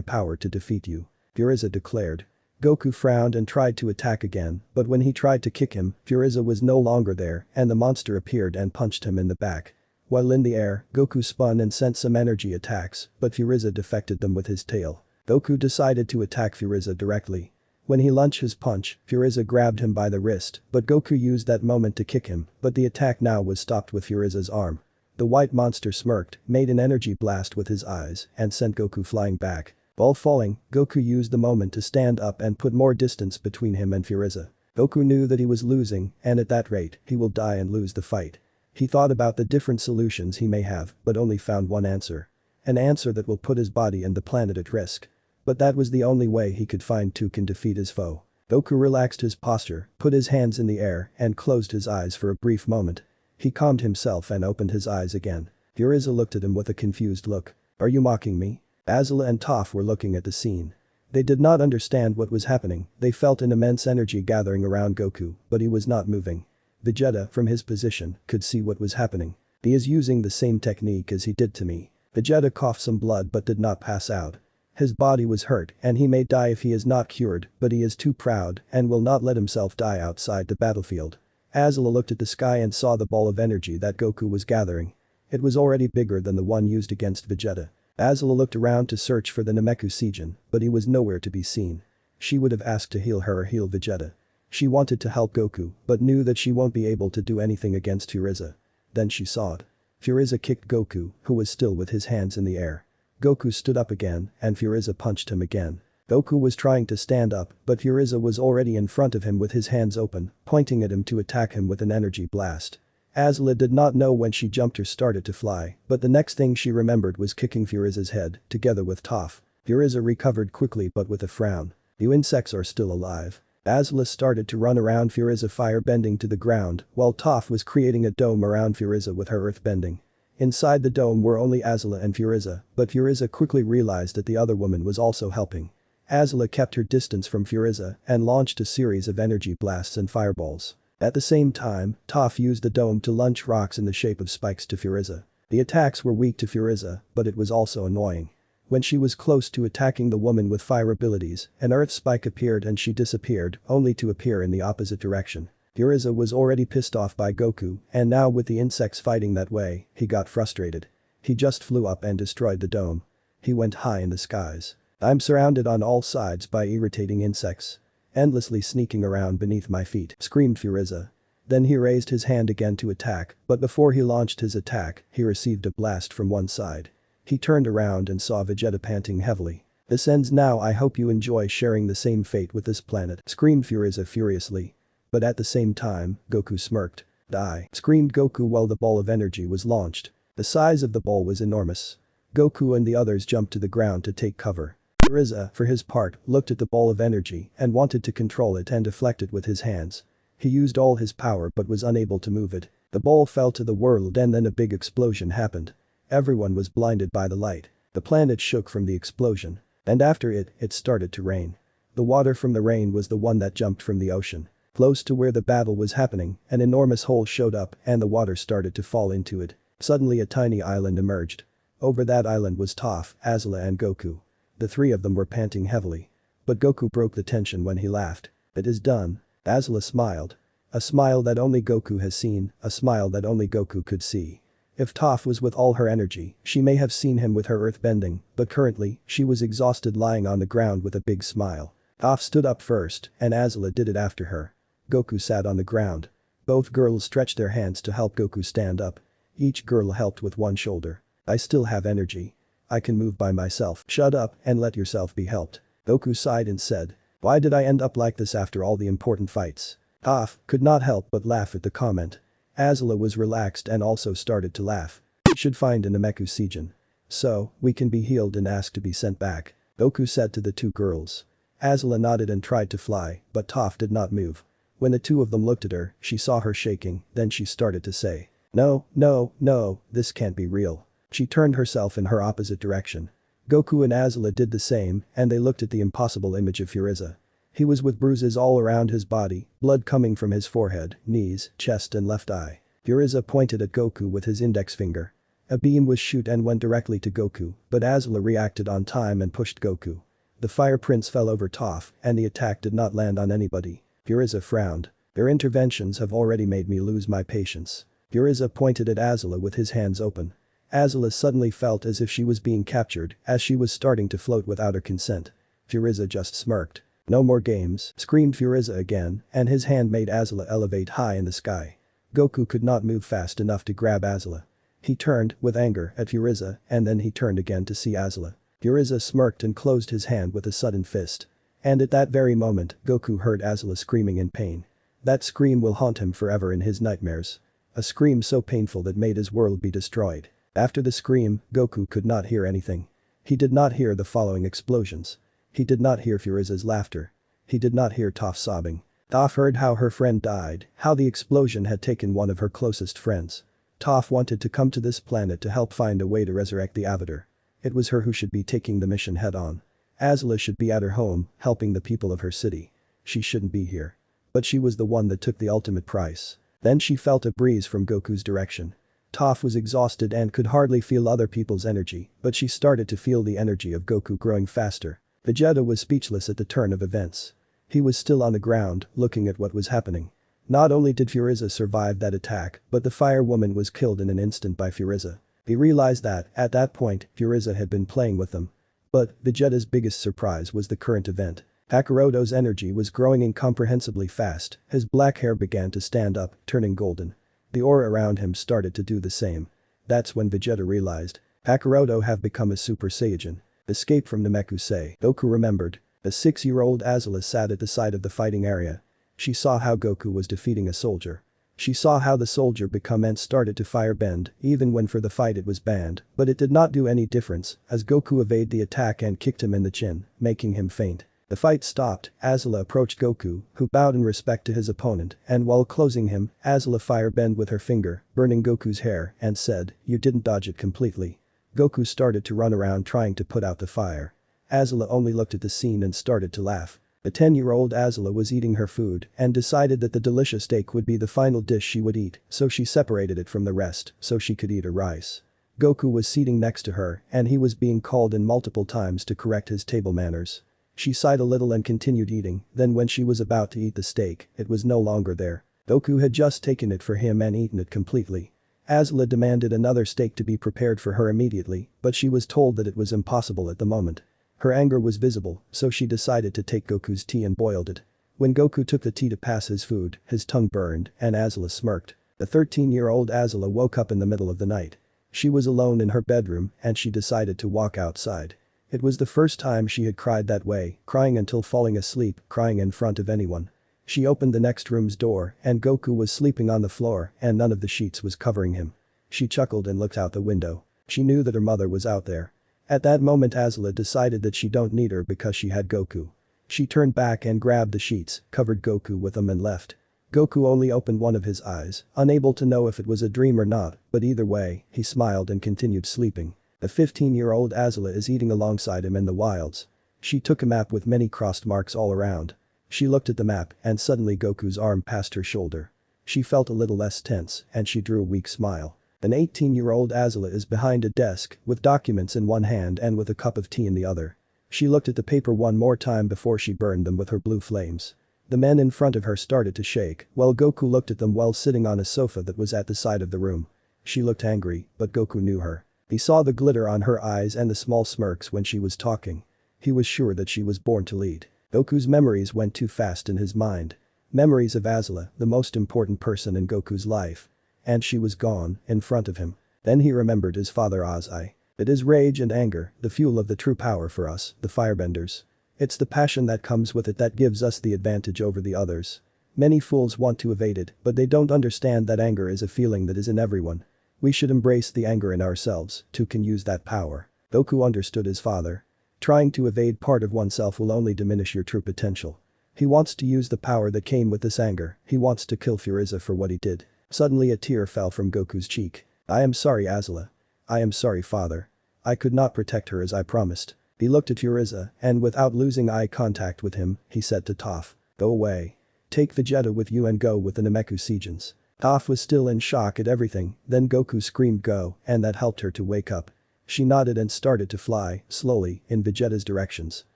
power to defeat you. Frieza declared. Goku frowned and tried to attack again, but when he tried to kick him, Frieza was no longer there and the monster appeared and punched him in the back. While in the air, Goku spun and sent some energy attacks, but Frieza deflected them with his tail. Goku decided to attack Frieza directly. When he launched his punch, Frieza grabbed him by the wrist, but Goku used that moment to kick him, but the attack now was stopped with Frieza's arm. The white monster smirked, made an energy blast with his eyes, and sent Goku flying back. While falling, Goku used the moment to stand up and put more distance between him and Frieza. Goku knew that he was losing, and at that rate, he will die and lose the fight. He thought about the different solutions he may have, but only found one answer. An answer that will put his body and the planet at risk. But that was the only way he could find to can defeat his foe. Goku relaxed his posture, put his hands in the air, and closed his eyes for a brief moment. He calmed himself and opened his eyes again. Frieza looked at him with a confused look. Are you mocking me? Azula and Toph were looking at the scene. They did not understand what was happening, they felt an immense energy gathering around Goku, but he was not moving. Vegeta, from his position, could see what was happening. He is using the same technique as he did to me. Vegeta coughed some blood but did not pass out. His body was hurt and he may die if he is not cured, but he is too proud and will not let himself die outside the battlefield. Azula looked at the sky and saw the ball of energy that Goku was gathering. It was already bigger than the one used against Vegeta. Azula looked around to search for the Namekuseigen, but he was nowhere to be seen. She would have asked to heal her or heal Vegeta. She wanted to help Goku, but knew that she won't be able to do anything against Frieza. Then she saw it. Frieza kicked Goku, who was still with his hands in the air. Goku stood up again, and Frieza punched him again. Goku was trying to stand up, but Frieza was already in front of him with his hands open, pointing at him to attack him with an energy blast. Azula did not know when she jumped or started to fly, but the next thing she remembered was kicking Frieza's head, together with Toph. Frieza recovered quickly but with a frown. "You insects are still alive." Azula started to run around Frieza, fire bending to the ground, while Toph was creating a dome around Frieza with her earth bending. Inside the dome were only Azula and Frieza, but Frieza quickly realized that the other woman was also helping. Azula kept her distance from Frieza and launched a series of energy blasts and fireballs. At the same time, Toph used the dome to launch rocks in the shape of spikes to Frieza. The attacks were weak to Frieza, but it was also annoying. When she was close to attacking the woman with fire abilities, an earth spike appeared and she disappeared, only to appear in the opposite direction. Frieza was already pissed off by Goku, and now with the insects fighting that way, he got frustrated. He just flew up and destroyed the dome. He went high in the skies. "I'm surrounded on all sides by irritating insects. Endlessly sneaking around beneath my feet," screamed Frieza. Then he raised his hand again to attack, but before he launched his attack, he received a blast from one side. He turned around and saw Vegeta panting heavily. "This ends now. I hope you enjoy sharing the same fate with this planet," screamed Frieza furiously. But at the same time, Goku smirked. "Die," screamed Goku while the ball of energy was launched. The size of the ball was enormous. Goku and the others jumped to the ground to take cover. Frieza, for his part, looked at the ball of energy and wanted to control it and deflect it with his hands. He used all his power but was unable to move it. The ball fell to the world and then a big explosion happened. Everyone was blinded by the light. The planet shook from the explosion. And after it, it started to rain. The water from the rain was the one that jumped from the ocean. Close to where the battle was happening, an enormous hole showed up and the water started to fall into it. Suddenly a tiny island emerged. Over that island was Toph, Azula and Goku. The three of them were panting heavily. But Goku broke the tension when he laughed. "It is done." Azula smiled. A smile that only Goku has seen, a smile that only Goku could see. If Toph was with all her energy, she may have seen him with her earth bending, but currently, she was exhausted lying on the ground with a big smile. Toph stood up first, and Azula did it after her. Goku sat on the ground. Both girls stretched their hands to help Goku stand up. Each girl helped with one shoulder. "I still have energy. I can move by myself." "Shut up and let yourself be helped." Goku sighed and said. "Why did I end up like this after all the important fights?" Toph could not help but laugh at the comment. Azula was relaxed and also started to laugh. "We should find a Namekuseigen. So, we can be healed and ask to be sent back," Goku said to the two girls. Azula nodded and tried to fly, but Toph did not move. When the two of them looked at her, she saw her shaking, then she started to say. "No, no, no, this can't be real." She turned herself in her opposite direction. Goku and Azula did the same, and they looked at the impossible image of Frieza. He was with bruises all around his body, blood coming from his forehead, knees, chest and left eye. Frieza pointed at Goku with his index finger. A beam was shoot and went directly to Goku, but Azula reacted on time and pushed Goku. The Fire Prince fell over Toph, and the attack did not land on anybody. Frieza frowned. "Their interventions have already made me lose my patience." Frieza pointed at Azula with his hands open. Azula suddenly felt as if she was being captured, as she was starting to float without her consent. Frieza just smirked. "No more games," screamed Frieza again, and his hand made Azula elevate high in the sky. Goku could not move fast enough to grab Azula. He turned, with anger, at Frieza, and then he turned again to see Azula. Frieza smirked and closed his hand with a sudden fist. And at that very moment, Goku heard Azula screaming in pain. That scream will haunt him forever in his nightmares. A scream so painful that made his world be destroyed. After the scream, Goku could not hear anything. He did not hear the following explosions. He did not hear Frieza's laughter. He did not hear Toph sobbing. Toph heard how her friend died, how the explosion had taken one of her closest friends. Toph wanted to come to this planet to help find a way to resurrect the Avatar. It was her who should be taking the mission head on. Azula should be at her home, helping the people of her city. She shouldn't be here. But she was the one that took the ultimate price. Then she felt a breeze from Goku's direction. Toph was exhausted and could hardly feel other people's energy, but she started to feel the energy of Goku growing faster. Vegeta was speechless at the turn of events. He was still on the ground, looking at what was happening. Not only did Frieza survive that attack, but the Fire Woman was killed in an instant by Frieza. He realized that, at that point, Frieza had been playing with them. But Vegeta's biggest surprise was the current event. Kakaroto's energy was growing incomprehensibly fast, his black hair began to stand up, turning golden. The aura around him started to do the same. That's when Vegeta realized. Kakaroto have become a Super Saiyan. Escape from Namekusei. Goku remembered. A 6-year-old Azula sat at the side of the fighting area. She saw how Goku was defeating a soldier. She saw how the soldier become and started to firebend, even when for the fight it was banned, but it did not do any difference, as Goku evaded the attack and kicked him in the chin, making him faint. The fight stopped, Azula approached Goku, who bowed in respect to his opponent, and while closing him, Azula firebend with her finger, burning Goku's hair, and said, "You didn't dodge it completely." Goku started to run around trying to put out the fire. Azula only looked at the scene and started to laugh. The 10-year-old Azula was eating her food and decided that the delicious steak would be the final dish she would eat, so she separated it from the rest so she could eat her rice. Goku was seating next to her and he was being called in multiple times to correct his table manners. She sighed a little and continued eating, then when she was about to eat the steak, it was no longer there. Goku had just taken it for him and eaten it completely. Azula demanded another steak to be prepared for her immediately, but she was told that it was impossible at the moment. Her anger was visible, so she decided to take Goku's tea and boiled it. When Goku took the tea to pass his food, his tongue burned, and Azula smirked. The 13-year-old Azula woke up in the middle of the night. She was alone in her bedroom and she decided to walk outside. It was the first time she had cried that way, crying until falling asleep, crying in front of anyone. She opened the next room's door and Goku was sleeping on the floor and none of the sheets was covering him. She chuckled and looked out the window. She knew that her mother was out there. At that moment Azula decided that she don't need her because she had Goku. She turned back and grabbed the sheets, covered Goku with them and left. Goku only opened one of his eyes, unable to know if it was a dream or not, but either way, he smiled and continued sleeping. The 15-year-old Azula is eating alongside him in the wilds. She took a map with many crossed marks all around. She looked at the map and suddenly Goku's arm passed her shoulder. She felt a little less tense and she drew a weak smile. An 18-year-old Azula is behind a desk with documents in one hand and with a cup of tea in the other. She looked at the paper one more time before she burned them with her blue flames. The men in front of her started to shake while Goku looked at them while sitting on a sofa that was at the side of the room. She looked angry, but Goku knew her. He saw the glitter on her eyes and the small smirks when she was talking. He was sure that she was born to lead. Goku's memories went too fast in his mind. Memories of Azula, the most important person in Goku's life. And she was gone, in front of him. Then he remembered his father Ozai. It is rage and anger, the fuel of the true power for us, the firebenders. It's the passion that comes with it that gives us the advantage over the others. Many fools want to evade it, but they don't understand that anger is a feeling that is in everyone. We should embrace the anger in ourselves, too can use that power. Goku understood his father. Trying to evade part of oneself will only diminish your true potential. He wants to use the power that came with this anger, he wants to kill Frieza for what he did. Suddenly a tear fell from Goku's cheek. I am sorry Azula. I am sorry father. I could not protect her as I promised. He looked at Frieza and without losing eye contact with him, he said to Toph. Go away. Take Vegeta with you and go with the Namekuseijans. Toph was still in shock at everything, then Goku screamed go and that helped her to wake up. She nodded and started to fly, slowly, in Vegeta's directions.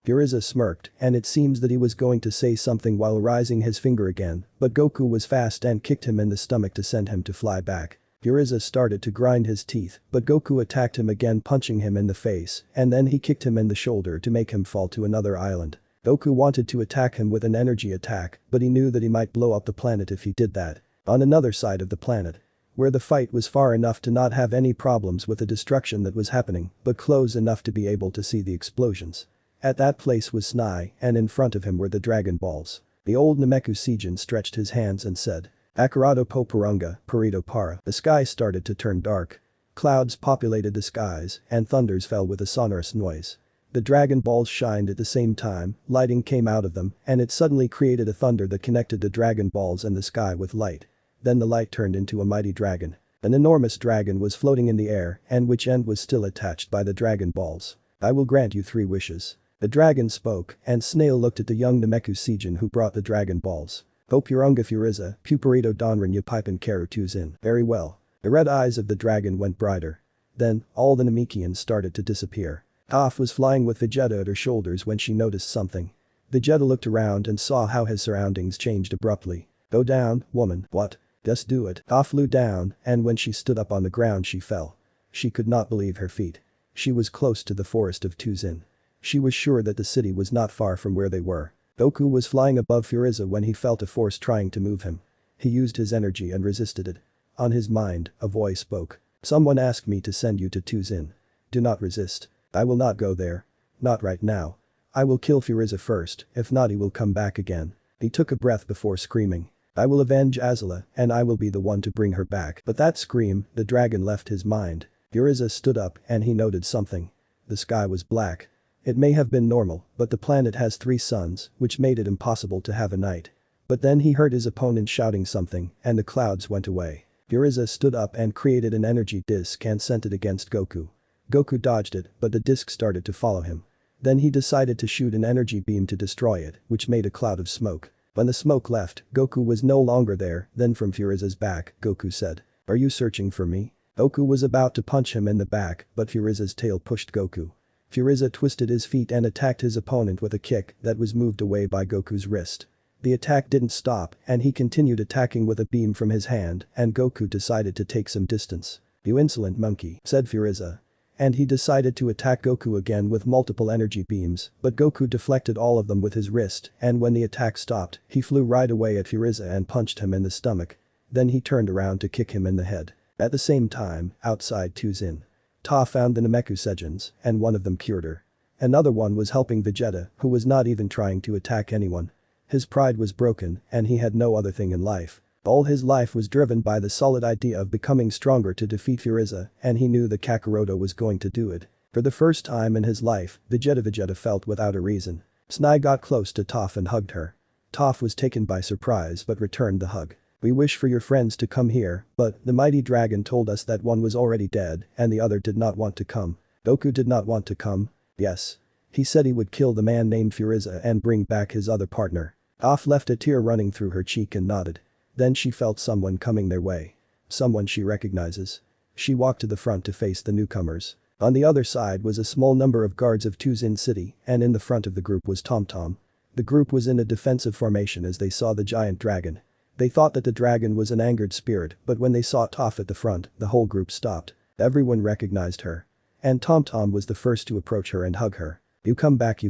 Frieza smirked and it seems that he was going to say something while raising his finger again, but Goku was fast and kicked him in the stomach to send him to fly back. Frieza started to grind his teeth, but Goku attacked him again punching him in the face and then he kicked him in the shoulder to make him fall to another island. Goku wanted to attack him with an energy attack, but he knew that he might blow up the planet if he did that. On another side of the planet. Where the fight was far enough to not have any problems with the destruction that was happening, but close enough to be able to see the explosions. At that place was Snai and in front of him were the Dragon Balls. The old Namekuseijan stretched his hands and said. Akarato po Parunga, Parito para. The sky started to turn dark. Clouds populated the skies and thunders fell with a sonorous noise. The Dragon Balls shined at the same time, lighting came out of them and it suddenly created a thunder that connected the Dragon Balls and the sky with light. Then the light turned into a mighty dragon. An enormous dragon was floating in the air and which end was still attached by the Dragon Balls. I will grant you 3 wishes. The dragon spoke and Snail looked at the young Namekuseijan who brought the Dragon Balls. Hope Urunga Frieza, Puparito Donran Yapipan Karutuzin. Very well. The red eyes of the dragon went brighter. Then, all the Namekians started to disappear. Toph was flying with Vegeta at her shoulders when she noticed something. Vegeta looked around and saw how his surroundings changed abruptly. "Go down, woman." "What?" "Just do it." Toph flew down, and when she stood up on the ground she fell. She could not believe her feet. She was close to the forest of Tuzin. She was sure that the city was not far from where they were. Goku was flying above Frieza when he felt a force trying to move him. He used his energy and resisted it. On his mind, a voice spoke. "Someone asked me to send you to Tuzin. Do not resist." "I will not go there. Not right now. I will kill Frieza first, if not he will come back again." He took a breath before screaming. "I will avenge Azula, and I will be the one to bring her back." But that scream, the dragon left his mind. Frieza stood up and he noted something. The sky was black. It may have been normal, but the planet has 3 suns, which made it impossible to have a night. But then he heard his opponent shouting something, and the clouds went away. Frieza stood up and created an energy disc and sent it against Goku. Goku dodged it, but the disc started to follow him. Then he decided to shoot an energy beam to destroy it, which made a cloud of smoke. When the smoke left, Goku was no longer there. Then from Frieza's back, Goku said, "Are you searching for me?" Goku was about to punch him in the back, but Frieza's tail pushed Goku. Frieza twisted his feet and attacked his opponent with a kick that was moved away by Goku's wrist. The attack didn't stop, and he continued attacking with a beam from his hand, and Goku decided to take some distance. "You insolent monkey," said Frieza. And he decided to attack Goku again with multiple energy beams, but Goku deflected all of them with his wrist, and when the attack stopped, he flew right away at Frieza and punched him in the stomach. Then he turned around to kick him in the head. At the same time, outside Tuzin, Toph found the Namekusejins, and one of them cured her. Another one was helping Vegeta, who was not even trying to attack anyone. His pride was broken, and he had no other thing in life. All his life was driven by the solid idea of becoming stronger to defeat Frieza, and he knew that Kakaroto was going to do it. For the first time in his life, Vegeta felt without a reason. Snai got close to Toph and hugged her. Toph was taken by surprise but returned the hug. "We wish for your friends to come here, but the mighty dragon told us that one was already dead and the other did not want to come." Goku did not want to come? Yes. He said he would kill the man named Frieza and bring back his other partner. Toph left a tear running through her cheek and nodded. Then she felt someone coming their way. Someone she recognizes. She walked to the front to face the newcomers. On the other side was a small number of guards of Tuzin City, and in the front of the group was Tom Tom. The group was in a defensive formation as they saw the giant dragon. They thought that the dragon was an angered spirit, but when they saw Toph at the front, the whole group stopped. Everyone recognized her. And Tom Tom was the first to approach her and hug her. You come back.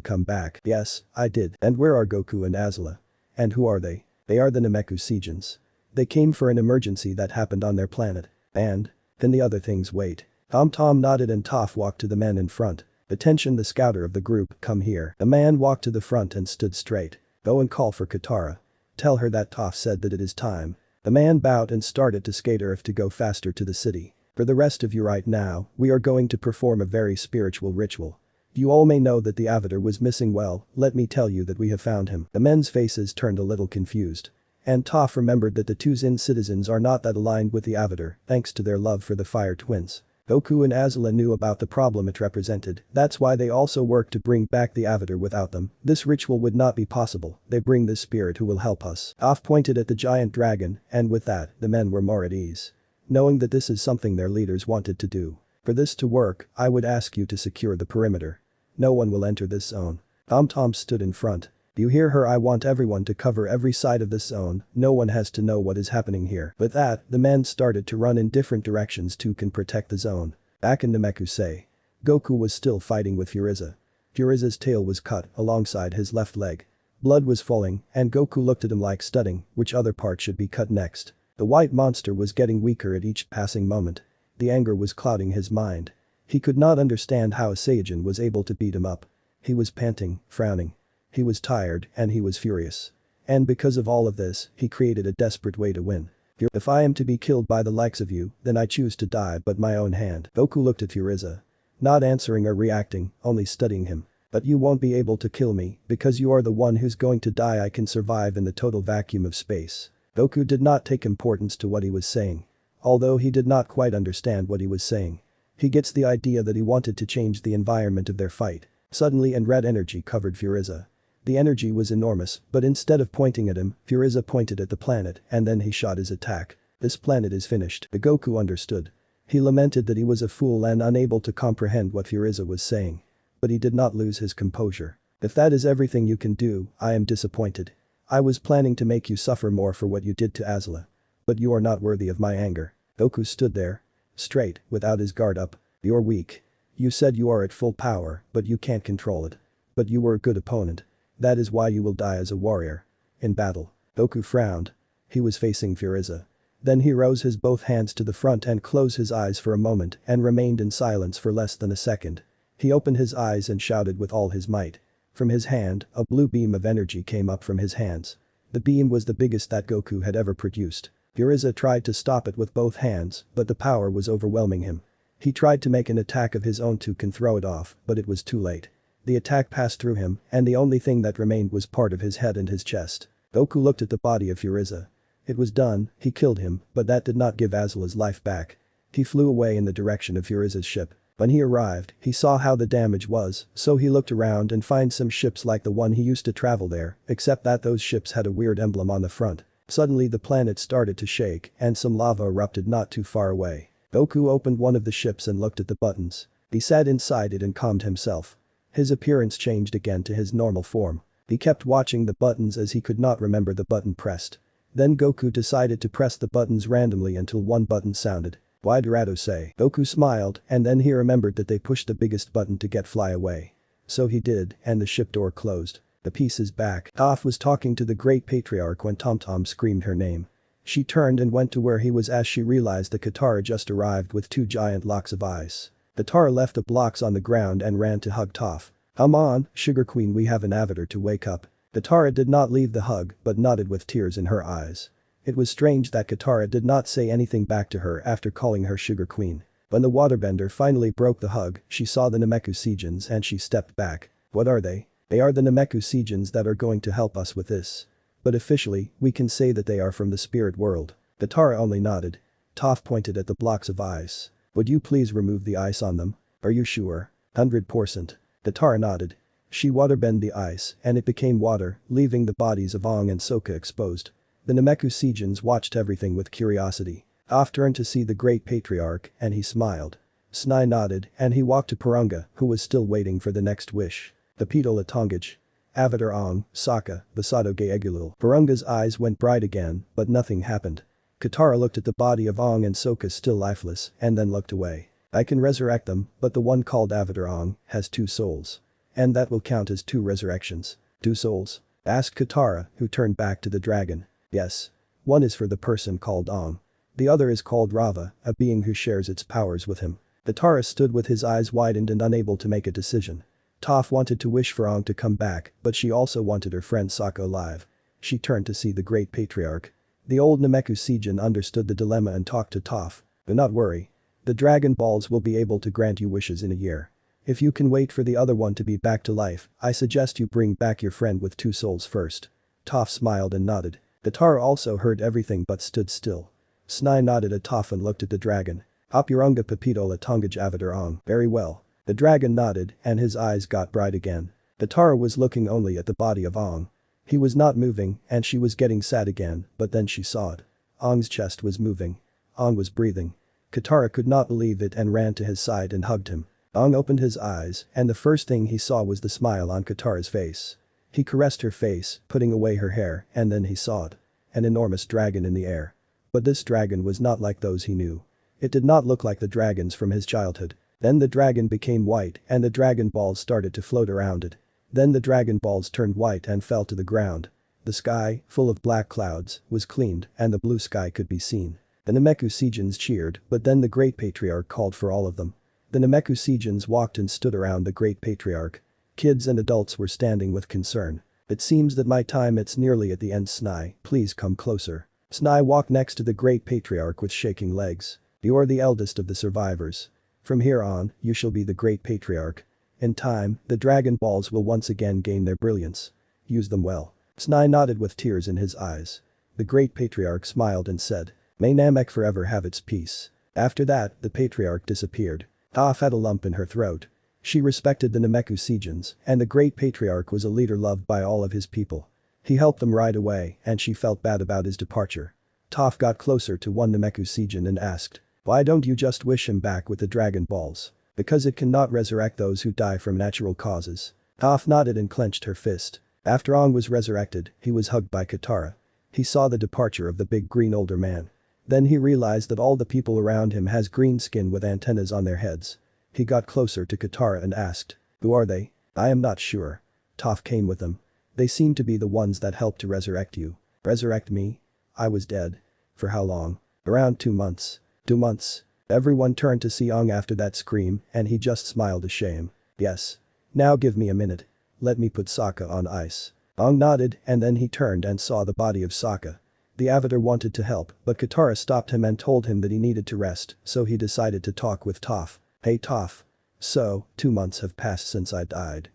"Yes, I did." "And where are Goku and Azula?" "And who are they?" "They are the Namekusejins. They came for an emergency that happened on their planet. And? Can the other things wait?" Tom Tom nodded and Toph walked to the man in front. "Attention, the scouter of the group, come here." The man walked to the front and stood straight. "Go and call for Katara. Tell her that Toph said that it is time." The man bowed and started to skate Earth to go faster to the city. "For the rest of you right now, we are going to perform a very spiritual ritual. You all may know that the Avatar was missing. Well, let me tell you that we have found him." The men's faces turned a little confused. And Toph remembered that the Tuzin citizens are not that aligned with the Avatar, thanks to their love for the Fire Twins. Goku and Azula knew about the problem it represented, that's why they also worked to bring back the Avatar. Without them, this ritual would not be possible. They bring this spirit who will help us. Toph pointed at the giant dragon, and with that, the men were more at ease. Knowing that this is something their leaders wanted to do. "For this to work, I would ask you to secure the perimeter. No one will enter this zone." Tom Tom stood in front. "Do you hear her? I want everyone to cover every side of this zone. No one has to know what is happening here." With that, the men started to run in different directions to can protect the zone. Back in Namekusei, Goku was still fighting with Frieza. Frieza's tail was cut alongside his left leg. Blood was falling, and Goku looked at him like studying which other part should be cut next. The white monster was getting weaker at each passing moment. The anger was clouding his mind. He could not understand how a Saiyajin was able to beat him up. He was panting, frowning. He was tired, and he was furious. And because of all of this, he created a desperate way to win. "If I am to be killed by the likes of you, then I choose to die but my own hand." Goku looked at Frieza. Not answering or reacting, only studying him. "But you won't be able to kill me, because you are the one who's going to die. I can survive in the total vacuum of space." Goku did not take importance to what he was saying. Although he did not quite understand what he was saying. He gets the idea that he wanted to change the environment of their fight. Suddenly and red energy covered Frieza. The energy was enormous, but instead of pointing at him, Frieza pointed at the planet and then he shot his attack. This planet is finished. The Goku understood. He lamented that he was a fool and unable to comprehend what Frieza was saying. But he did not lose his composure. If that is everything you can do, I am disappointed. I was planning to make you suffer more for what you did to Azula. But you are not worthy of my anger. Goku stood there. Straight, without his guard up. You're weak. You said you are at full power, but you can't control it. But you were a good opponent. That is why you will die as a warrior. In battle. Goku frowned. He was facing Frieza. Then he rose his both hands to the front and closed his eyes for a moment and remained in silence for less than a second. He opened his eyes and shouted with all his might. From his hand, a blue beam of energy came up from his hands. The beam was the biggest that Goku had ever produced. Frieza tried to stop it with both hands, but the power was overwhelming him. He tried to make an attack of his own to throw it off, but it was too late. The attack passed through him, and the only thing that remained was part of his head and his chest. Goku looked at the body of Frieza. It was done, he killed him, but that did not give Azula's life back. He flew away in the direction of Frieza's ship. When he arrived, he saw how the damage was, so he looked around and found some ships like the one he used to travel there, except that those ships had a weird emblem on the front. Suddenly the planet started to shake and some lava erupted not too far away. Goku opened one of the ships and looked at the buttons. He sat inside it and calmed himself. His appearance changed again to his normal form. He kept watching the buttons as he could not remember the button pressed. Then Goku decided to press the buttons randomly until one button sounded. Why'd Rado say? Goku smiled and then he remembered that they pushed the biggest button to get fly away. So he did and the ship door closed. The piece is back. Toph was talking to the great patriarch when Tom screamed her name. She turned and went to where he was as she realized that Katara just arrived with 2 giant blocks of ice. Katara left the blocks on the ground and ran to hug Toph. Come on, Sugar Queen, we have an avatar to wake up. Katara did not leave the hug but nodded with tears in her eyes. It was strange that Katara did not say anything back to her after calling her Sugar Queen. When the waterbender finally broke the hug, she saw the Namekuseijins and she stepped back. What are they? They are the Namekuseijins that are going to help us with this. But officially, we can say that they are from the spirit world. Katara only nodded. Toph pointed at the blocks of ice. Would you please remove the ice on them? Are you sure? 100%. Katara nodded. She waterbent the ice and it became water, leaving the bodies of Aang and Sokka exposed. The Namekuseijins watched everything with curiosity. Toph turned to see the great patriarch and he smiled. Snai nodded and he walked to Purunga, who was still waiting for the next wish. The Pitola Tongaj. Avatar Aang, Sokka, Basado Gaegulul. Purunga's eyes went bright again, but nothing happened. Katara looked at the body of Aang and Sokka still lifeless and then looked away. I can resurrect them, but the one called Avatar Aang has 2 souls. And that will count as 2 resurrections. 2 souls? Asked Katara, who turned back to the dragon. Yes. One is for the person called Aang. The other is called Rava, a being who shares its powers with him. Katara stood with his eyes widened and unable to make a decision. Toph wanted to wish for Aang to come back, but she also wanted her friend Sokka alive. She turned to see the great patriarch. The old Namekuseijin understood the dilemma and talked to Toph. Do not worry. The Dragon Balls will be able to grant you wishes in a year. If you can wait for the other one to be back to life, I suggest you bring back your friend with 2 souls first. Toph smiled and nodded. Katara also heard everything but stood still. Snai nodded at Toph and looked at the dragon. Apurunga Papitola Tongaj Avatar Aang. Very well. The dragon nodded and his eyes got bright again. Katara was looking only at the body of Aang. He was not moving and she was getting sad again, but then she saw it. Aang's chest was moving. Aang was breathing. Katara could not believe it and ran to his side and hugged him. Aang opened his eyes and the first thing he saw was the smile on Katara's face. He caressed her face, putting away her hair, and then he saw it. An enormous dragon in the air. But this dragon was not like those he knew. It did not look like the dragons from his childhood. Then the dragon became white and the dragon balls started to float around it. Then the dragon balls turned white and fell to the ground. The sky, full of black clouds, was cleaned and the blue sky could be seen. The Namekuseijins cheered, but then the great patriarch called for all of them. The Namekuseijins walked and stood around the great patriarch. Kids and adults were standing with concern. It seems that my time it's nearly at the end. Snai, please come closer. Snai walked next to the great patriarch with shaking legs. You're the eldest of the survivors. From here on, you shall be the great patriarch. In time, the Dragon Balls will once again gain their brilliance. Use them well. Snai nodded with tears in his eyes. The great patriarch smiled and said, may Namek forever have its peace. After that, the patriarch disappeared. Toph had a lump in her throat. She respected the Namekuseijins, and the great patriarch was a leader loved by all of his people. He helped them ride away and she felt bad about his departure. Toph got closer to one Nameku Seijin and asked. Why don't you just wish him back with the Dragon Balls? Because it cannot resurrect those who die from natural causes. Toph nodded and clenched her fist. After Aang was resurrected, he was hugged by Katara. He saw the departure of the big green older man. Then he realized that all the people around him has green skin with antennas on their heads. He got closer to Katara and asked. Who are they? I am not sure. Toph came with them. They seem to be the ones that helped to resurrect you. Resurrect me? I was dead. For how long? Around 2 months. 2 months. Everyone turned to see Aang after that scream and he just smiled shame. Yes. Now give me a minute. Let me put Sokka on ice. Aang nodded and then he turned and saw the body of Sokka. The Avatar wanted to help but Katara stopped him and told him that he needed to rest so he decided to talk with Toph. Hey Toph. So, 2 months have passed since I died.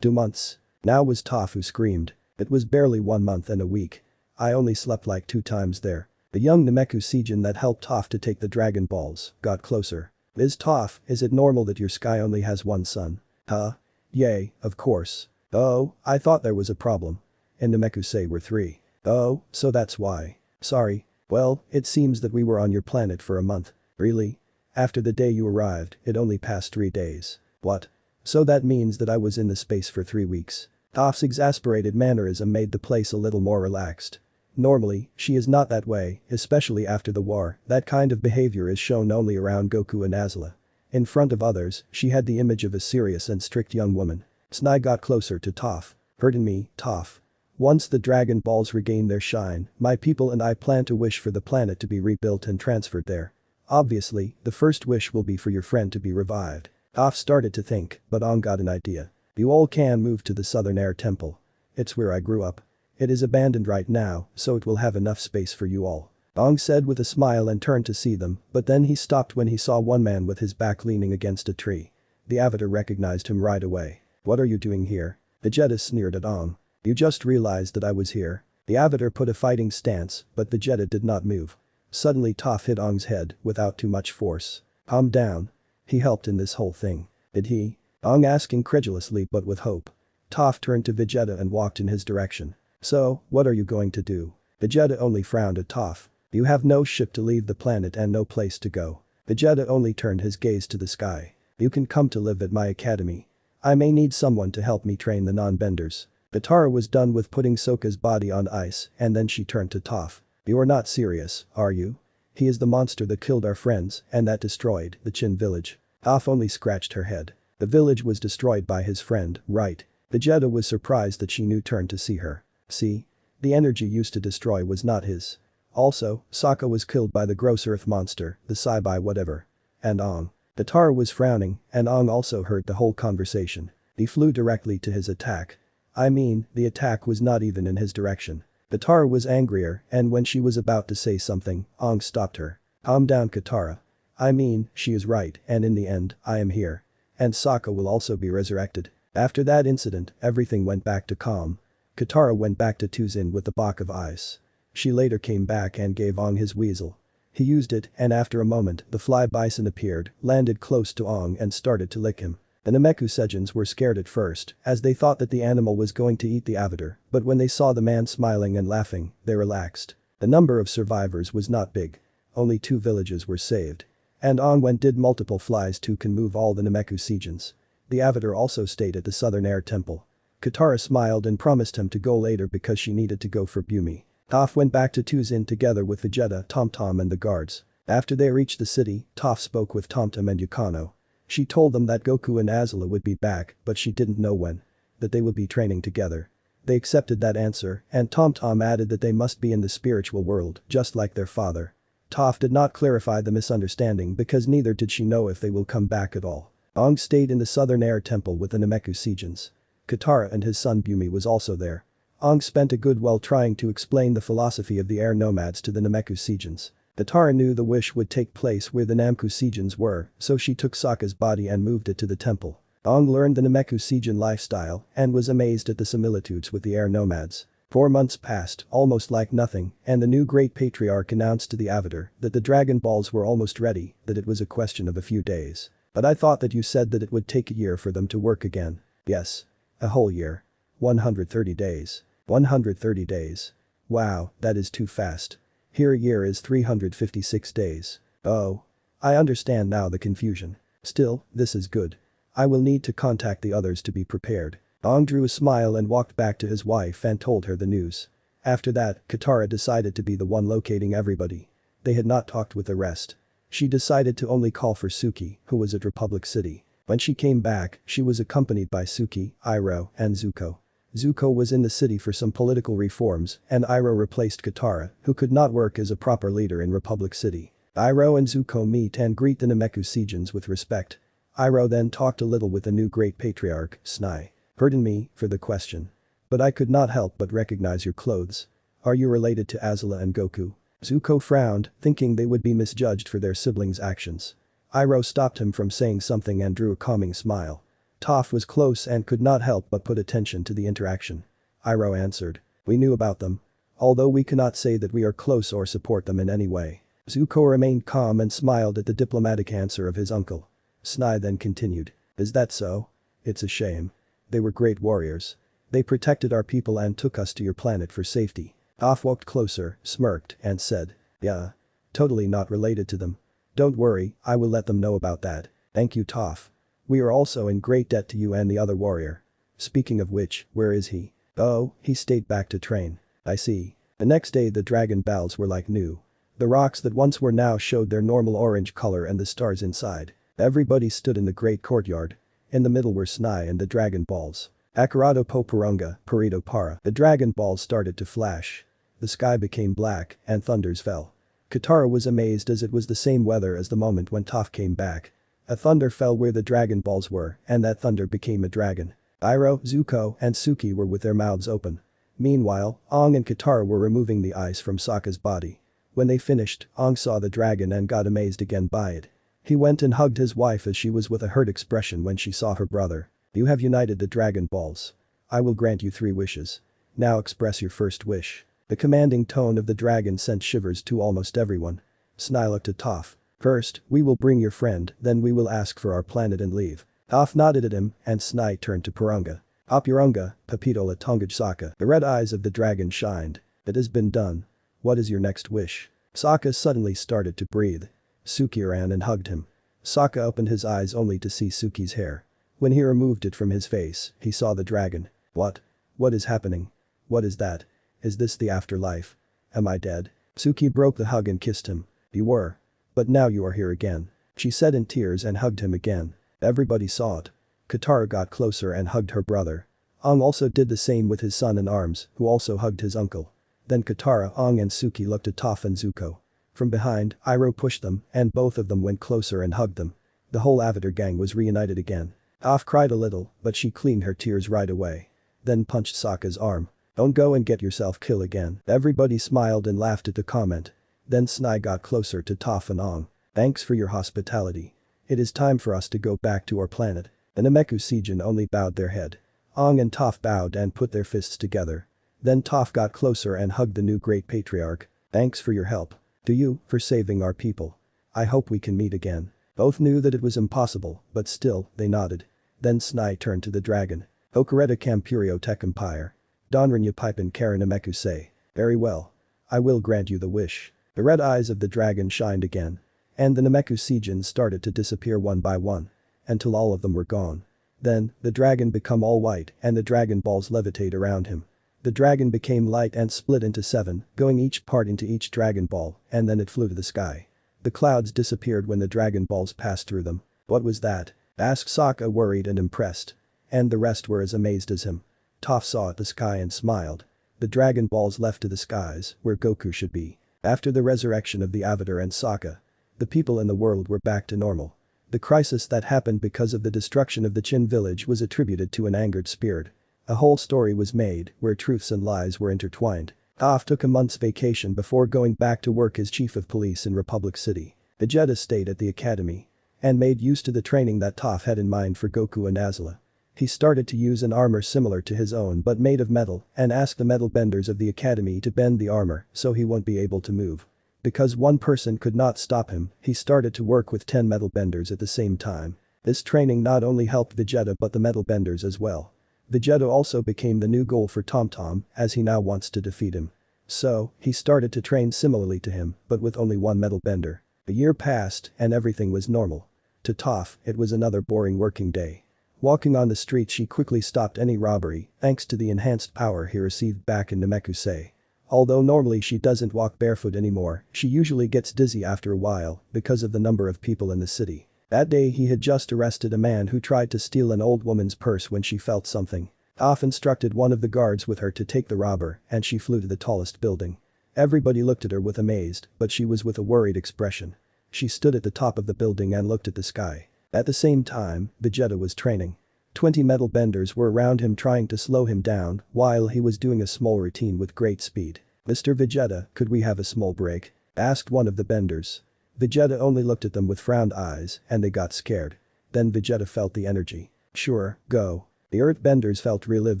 2 months. Now was Toph who screamed. It was barely 1 month and a week. I only slept like 2 times there. The young Nameku Seijin that helped Toph to take the Dragon Balls got closer. Toph, is it normal that your sky only has 1 son? Huh? Yay, of course. Oh, I thought there was a problem. And Nameku say we're 3. Oh, so that's why. Sorry. Well, it seems that we were on your planet for a month. Really? After the day you arrived, it only passed 3 days. What? So that means that I was in the space for 3 weeks. Toph's exasperated mannerism made the place a little more relaxed. Normally, she is not that way, especially after the war, that kind of behavior is shown only around Goku and Azula. In front of others, she had the image of a serious and strict young woman. Snai got closer to Toph. Pardon me, Toph. Once the Dragon Balls regain their shine, my people and I plan to wish for the planet to be rebuilt and transferred there. Obviously, the first wish will be for your friend to be revived. Toph started to think, but Aang got an idea. You all can move to the Southern Air Temple. It's where I grew up. It is abandoned right now, so it will have enough space for you all. Aang said with a smile and turned to see them, but then he stopped when he saw one man with his back leaning against a tree. The Avatar recognized him right away. What are you doing here? Vegeta sneered at Aang. You just realized that I was here. The Avatar put a fighting stance, but Vegeta did not move. Suddenly Toph hit Aang's head without too much force. Calm down. He helped in this whole thing. Did he? Aang asked incredulously but with hope. Toph turned to Vegeta and walked in his direction. So, what are you going to do? Vegeta only frowned at Toph. You have no ship to leave the planet and no place to go. Vegeta only turned his gaze to the sky. You can come to live at my academy. I may need someone to help me train the non-benders. Katara was done with putting Sokka's body on ice and then she turned to Toph. You are not serious, are you? He is the monster that killed our friends and that destroyed the Chin village. Toph only scratched her head. The village was destroyed by his friend, right? Vegeta was surprised that she knew turned to see her. See? The energy used to destroy was not his. Also, Sokka was killed by the gross earth monster, the Saibai whatever. And Aang. Katara was frowning and Aang also heard the whole conversation. He flew directly to his attack. I mean, the attack was not even in his direction. Katara was angrier and when she was about to say something, Aang stopped her. Calm down Katara. I mean, she is right and in the end, I am here. And Sokka will also be resurrected. After that incident, everything went back to calm. Katara went back to Tuzin with the block of ice. She later came back and gave Aang his weasel. He used it and after a moment, the fly bison appeared, landed close to Aang and started to lick him. The Nameku Seijins were scared at first, as they thought that the animal was going to eat the Avatar, but when they saw the man smiling and laughing, they relaxed. The number of survivors was not big. Only 2 villages were saved. And Aang went did multiple flies to can move all the Nameku Seijins. The Avatar also stayed at the Southern Air Temple. Katara smiled and promised him to go later because she needed to go for Bumi. Toph went back to Tuzin together with Vegeta, Tom Tom and the guards. After they reached the city, Toph spoke with Tom Tom and Yukano. She told them that Goku and Azula would be back but she didn't know when. That they would be training together. They accepted that answer and Tom Tom added that they must be in the spiritual world just like their father. Toph did not clarify the misunderstanding because neither did she know if they will come back at all. Aang stayed in the Southern Air Temple with the Nameku Seijins. Katara and his son Bumi was also there. Aang spent a good while trying to explain the philosophy of the air nomads to the Nameku Seijins. Katara knew the wish would take place where the Namku Seijins were, so she took Sokka's body and moved it to the temple. Aang learned the Nameku Seijin lifestyle and was amazed at the similitudes with the air nomads. 4 months passed, almost like nothing, and the new Great Patriarch announced to the Avatar that the Dragon Balls were almost ready, that it was a question of a few days. But I thought that you said that it would take a year for them to work again. Yes. A whole year. 130 days. 130 days. Wow, that is too fast. Here a year is 356 days. Oh. I understand now the confusion. Still, this is good. I will need to contact the others to be prepared. Aang drew a smile and walked back to his wife and told her the news. After that, Katara decided to be the one locating everybody. They had not talked with the rest. She decided to only call for Suki, who was at Republic City. When she came back, she was accompanied by Suki, Iroh, and Zuko. Zuko was in the city for some political reforms, and Iroh replaced Katara, who could not work as a proper leader in Republic City. Iroh and Zuko meet and greet the Nameku Seijins with respect. Iroh then talked a little with the new Great Patriarch, Snai. Pardon me for the question. But I could not help but recognize your clothes. Are you related to Azula and Goku? Zuko frowned, thinking they would be misjudged for their siblings' actions. Iroh stopped him from saying something and drew a calming smile. Toph was close and could not help but put attention to the interaction. Iroh answered. We knew about them. Although we cannot say that we are close or support them in any way. Zuko remained calm and smiled at the diplomatic answer of his uncle. Snai then continued. Is that so? It's a shame. They were great warriors. They protected our people and took us to your planet for safety. Toph walked closer, smirked, and said. Yeah. Totally not related to them. Don't worry, I will let them know about that. Thank you, Toph. We are also in great debt to you and the other warrior. Speaking of which, where is he? Oh, he stayed back to train. I see. The next day the dragon balls were like new. The rocks that once were now showed their normal orange color and the stars inside. Everybody stood in the great courtyard. In the middle were Snai and the dragon balls. Akarado po Purunga, Purito Para. The dragon balls started to flash. The sky became black, and thunders fell. Katara was amazed as it was the same weather as the moment when Toph came back. A thunder fell where the dragon balls were, and that thunder became a dragon. Iroh, Zuko, and Suki were with their mouths open. Meanwhile, Aang and Katara were removing the ice from Sokka's body. When they finished, Aang saw the dragon and got amazed again by it. He went and hugged his wife as she was with a hurt expression when she saw her brother. You have united the dragon balls. I will grant you 3 wishes. Now express your first wish. The commanding tone of the dragon sent shivers to almost everyone. Snai looked at Toph. First, we will bring your friend, then we will ask for our planet and leave. Toph nodded at him, and Snai turned to Purunga. Apurunga, Papito la Tongaj Sokka. The red eyes of the dragon shined. It has been done. What is your next wish? Sokka suddenly started to breathe. Suki ran and hugged him. Sokka opened his eyes only to see Suki's hair. When he removed it from his face, he saw the dragon. What? What is happening? What is that? Is this the afterlife? Am I dead? Suki broke the hug and kissed him. You were. But now you are here again. She said in tears and hugged him again. Everybody saw it. Katara got closer and hugged her brother. Aang also did the same with his son in arms, who also hugged his uncle. Then Katara, Aang and Suki looked at Toph and Zuko. From behind, Iroh pushed them, and both of them went closer and hugged them. The whole Avatar gang was reunited again. Toph cried a little, but she cleaned her tears right away. Then punched Sokka's arm. Don't go and get yourself killed again. Everybody smiled and laughed at the comment. Then Snai got closer to Toph and Aang. Thanks for your hospitality. It is time for us to go back to our planet. The Nameku Seijin only bowed their head. Aang and Toph bowed and put their fists together. Then Toph got closer and hugged the new Great Patriarch. Thanks for your help. To you, for saving our people. I hope we can meet again. Both knew that it was impossible, but still, they nodded. Then Snai turned to the dragon. Okareta Campurio Tech Empire. Donranya Pipen Karen Nameku say. Very well. I will grant you the wish. The red eyes of the dragon shined again. And the Nameku Seijins started to disappear one by one. Until all of them were gone. Then, the dragon become all white and the dragon balls levitate around him. The dragon became light and split into 7, going each part into each dragon ball, and then it flew to the sky. The clouds disappeared when the dragon balls passed through them. What was that? Asked Sokka, worried and impressed. And the rest were as amazed as him. Toph saw at the sky and smiled. The dragon balls left to the skies, where Goku should be. After the resurrection of the Avatar and Sokka, the people in the world were back to normal. The crisis that happened because of the destruction of the Chin village was attributed to an angered spirit. A whole story was made, where truths and lies were intertwined. Toph took a month's vacation before going back to work as chief of police in Republic City. Vegeta stayed at the academy. And made use to the training that Toph had in mind for Goku and Azula. He started to use an armor similar to his own but made of metal and asked the metal benders of the academy to bend the armor so he won't be able to move. Because one person could not stop him, he started to work with 10 metal benders at the same time. This training not only helped Vegeta but the metal benders as well. Vegeta also became the new goal for Tom Tom, as he now wants to defeat him. So, he started to train similarly to him, but with only one metal bender. A year passed, and everything was normal. To Toph, it was another boring working day. Walking on the street, she quickly stopped any robbery, thanks to the enhanced power he received back in Namekusei. Although normally she doesn't walk barefoot anymore, she usually gets dizzy after a while because of the number of people in the city. That day he had just arrested a man who tried to steal an old woman's purse when she felt something. Toph instructed one of the guards with her to take the robber, and she flew to the tallest building. Everybody looked at her with amazed, but she was with a worried expression. She stood at the top of the building and looked at the sky. At the same time, Vegeta was training. 20 metal benders were around him trying to slow him down while he was doing a small routine with great speed. "Mr. Vegeta, could we have a small break?" asked one of the benders. Vegeta only looked at them with frowned eyes and they got scared. Then Vegeta felt the energy. "Sure, go." The earthbenders felt relief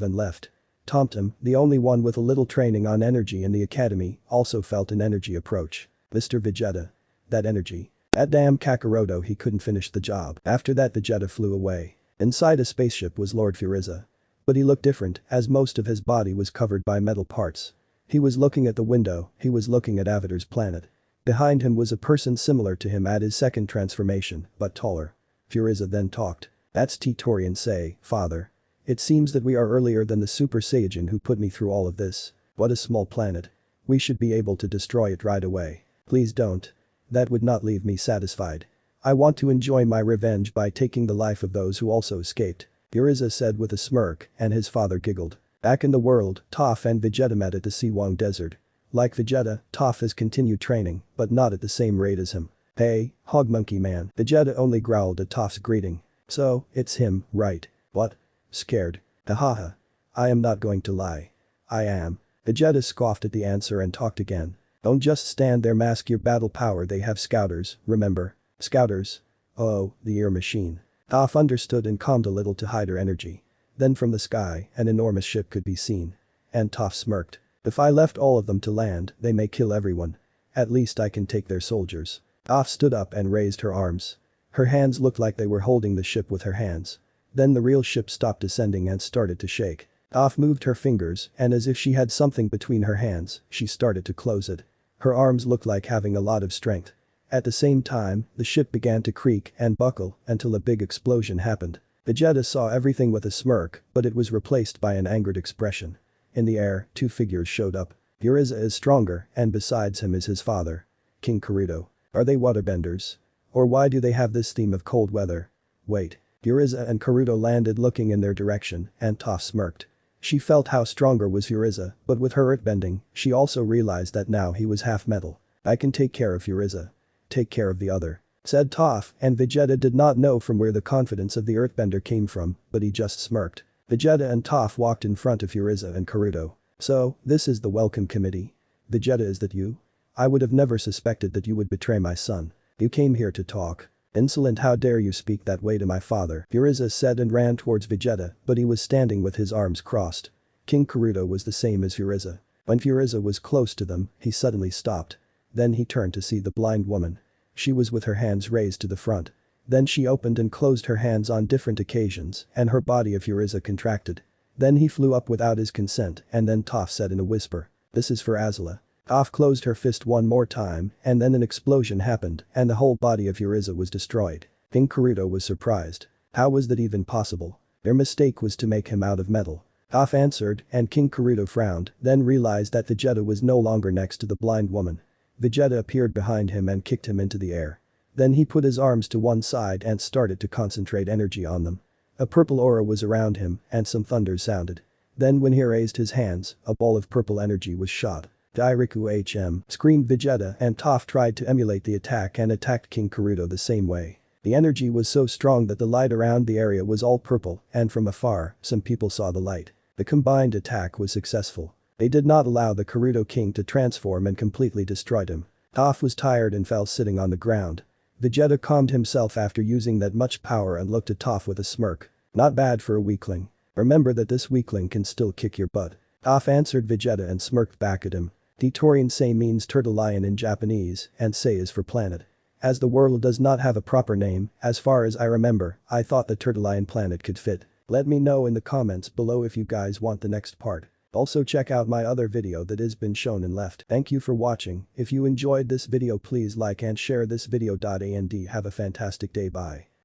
and left. Tomtom, the only one with a little training on energy in the academy, also felt an energy approach. "Mr. Vegeta. That energy. That damn Kakaroto, he couldn't finish the job." After that Vegeta flew away. Inside a spaceship was Lord Frieza. But he looked different as most of his body was covered by metal parts. He was looking at the window, he was looking at Avatar's planet. Behind him was a person similar to him at his second transformation, but taller. Frieza then talked. "That's Torian say, father. It seems that we are earlier than the Super Saiyan who put me through all of this. What a small planet. We should be able to destroy it right away. Please don't. That would not leave me satisfied. I want to enjoy my revenge by taking the life of those who also escaped," Frieza said with a smirk, and his father giggled. Back in the world, Toph and Vegeta met at the Siwang Desert. Like Vegeta, Toph has continued training, but not at the same rate as him. "Hey, hog monkey man." Vegeta only growled at Toph's greeting. "So, it's him, right?" "What? Scared? Hahaha. I am not going to lie. I am." Vegeta scoffed at the answer and talked again. "Don't just stand there, mask your battle power, they have scouters, remember?" "Scouters? Oh, the ear machine." Toph understood and calmed a little to hide her energy. Then from the sky, an enormous ship could be seen. And Toph smirked. "If I left all of them to land, they may kill everyone. At least I can take their soldiers." Toph stood up and raised her arms. Her hands looked like they were holding the ship with her hands. Then the real ship stopped descending and started to shake. Toph moved her fingers and as if she had something between her hands, she started to close it. Her arms looked like having a lot of strength. At the same time, the ship began to creak and buckle until a big explosion happened. Vegeta saw everything with a smirk, but it was replaced by an angered expression. In the air, two figures showed up. Frieza is stronger, and besides him is his father. King Karuto. Are they waterbenders? Or why do they have this theme of cold weather? Wait. Frieza and Karuto landed looking in their direction, and Toph smirked. She felt how stronger was Frieza, but with her earthbending, she also realized that now he was half metal. "I can take care of Frieza. Take care of the other," said Toph, and Vegeta did not know from where the confidence of the earthbender came from, but he just smirked. Vegeta and Toph walked in front of Frieza and Karuto. "So, this is the welcome committee? Vegeta, is that you? I would have never suspected that you would betray my son. You came here to talk. Insolent, how dare you speak that way to my father," Frieza said and ran towards Vegeta, but he was standing with his arms crossed. King Karuto was the same as Frieza. When Frieza was close to them, he suddenly stopped. Then he turned to see the blind woman. She was with her hands raised to the front. Then she opened and closed her hands on different occasions and her body of Frieza contracted. Then he flew up without his consent and then Toph said in a whisper, "This is for Azula." Toph closed her fist one more time and then an explosion happened and the whole body of Frieza was destroyed. King Karuto was surprised. How was that even possible? Their mistake was to make him out of metal. Toph answered and King Karuto frowned, then realized that Vegeta was no longer next to the blind woman. Vegeta appeared behind him and kicked him into the air. Then he put his arms to one side and started to concentrate energy on them. A purple aura was around him and some thunder sounded. Then when he raised his hands, a ball of purple energy was shot. "Dairiku HM," screamed Vegeta and Toph tried to emulate the attack and attacked King Karuto the same way. The energy was so strong that the light around the area was all purple and from afar, some people saw the light. The combined attack was successful. They did not allow the Karuto King to transform and completely destroyed him. Toph was tired and fell sitting on the ground. Vegeta calmed himself after using that much power and looked at Toph with a smirk. "Not bad for a weakling. Remember that this weakling can still kick your butt." Toph answered Vegeta and smirked back at him. Torian Sei means turtle lion in Japanese and Sei is for planet. As the world does not have a proper name, as far as I remember, I thought the turtle lion planet could fit. Let me know in the comments below if you guys want the next part. Also check out my other video that has been shown and left. Thank you for watching. If you enjoyed this video please like and share this video. And have a fantastic day. Bye.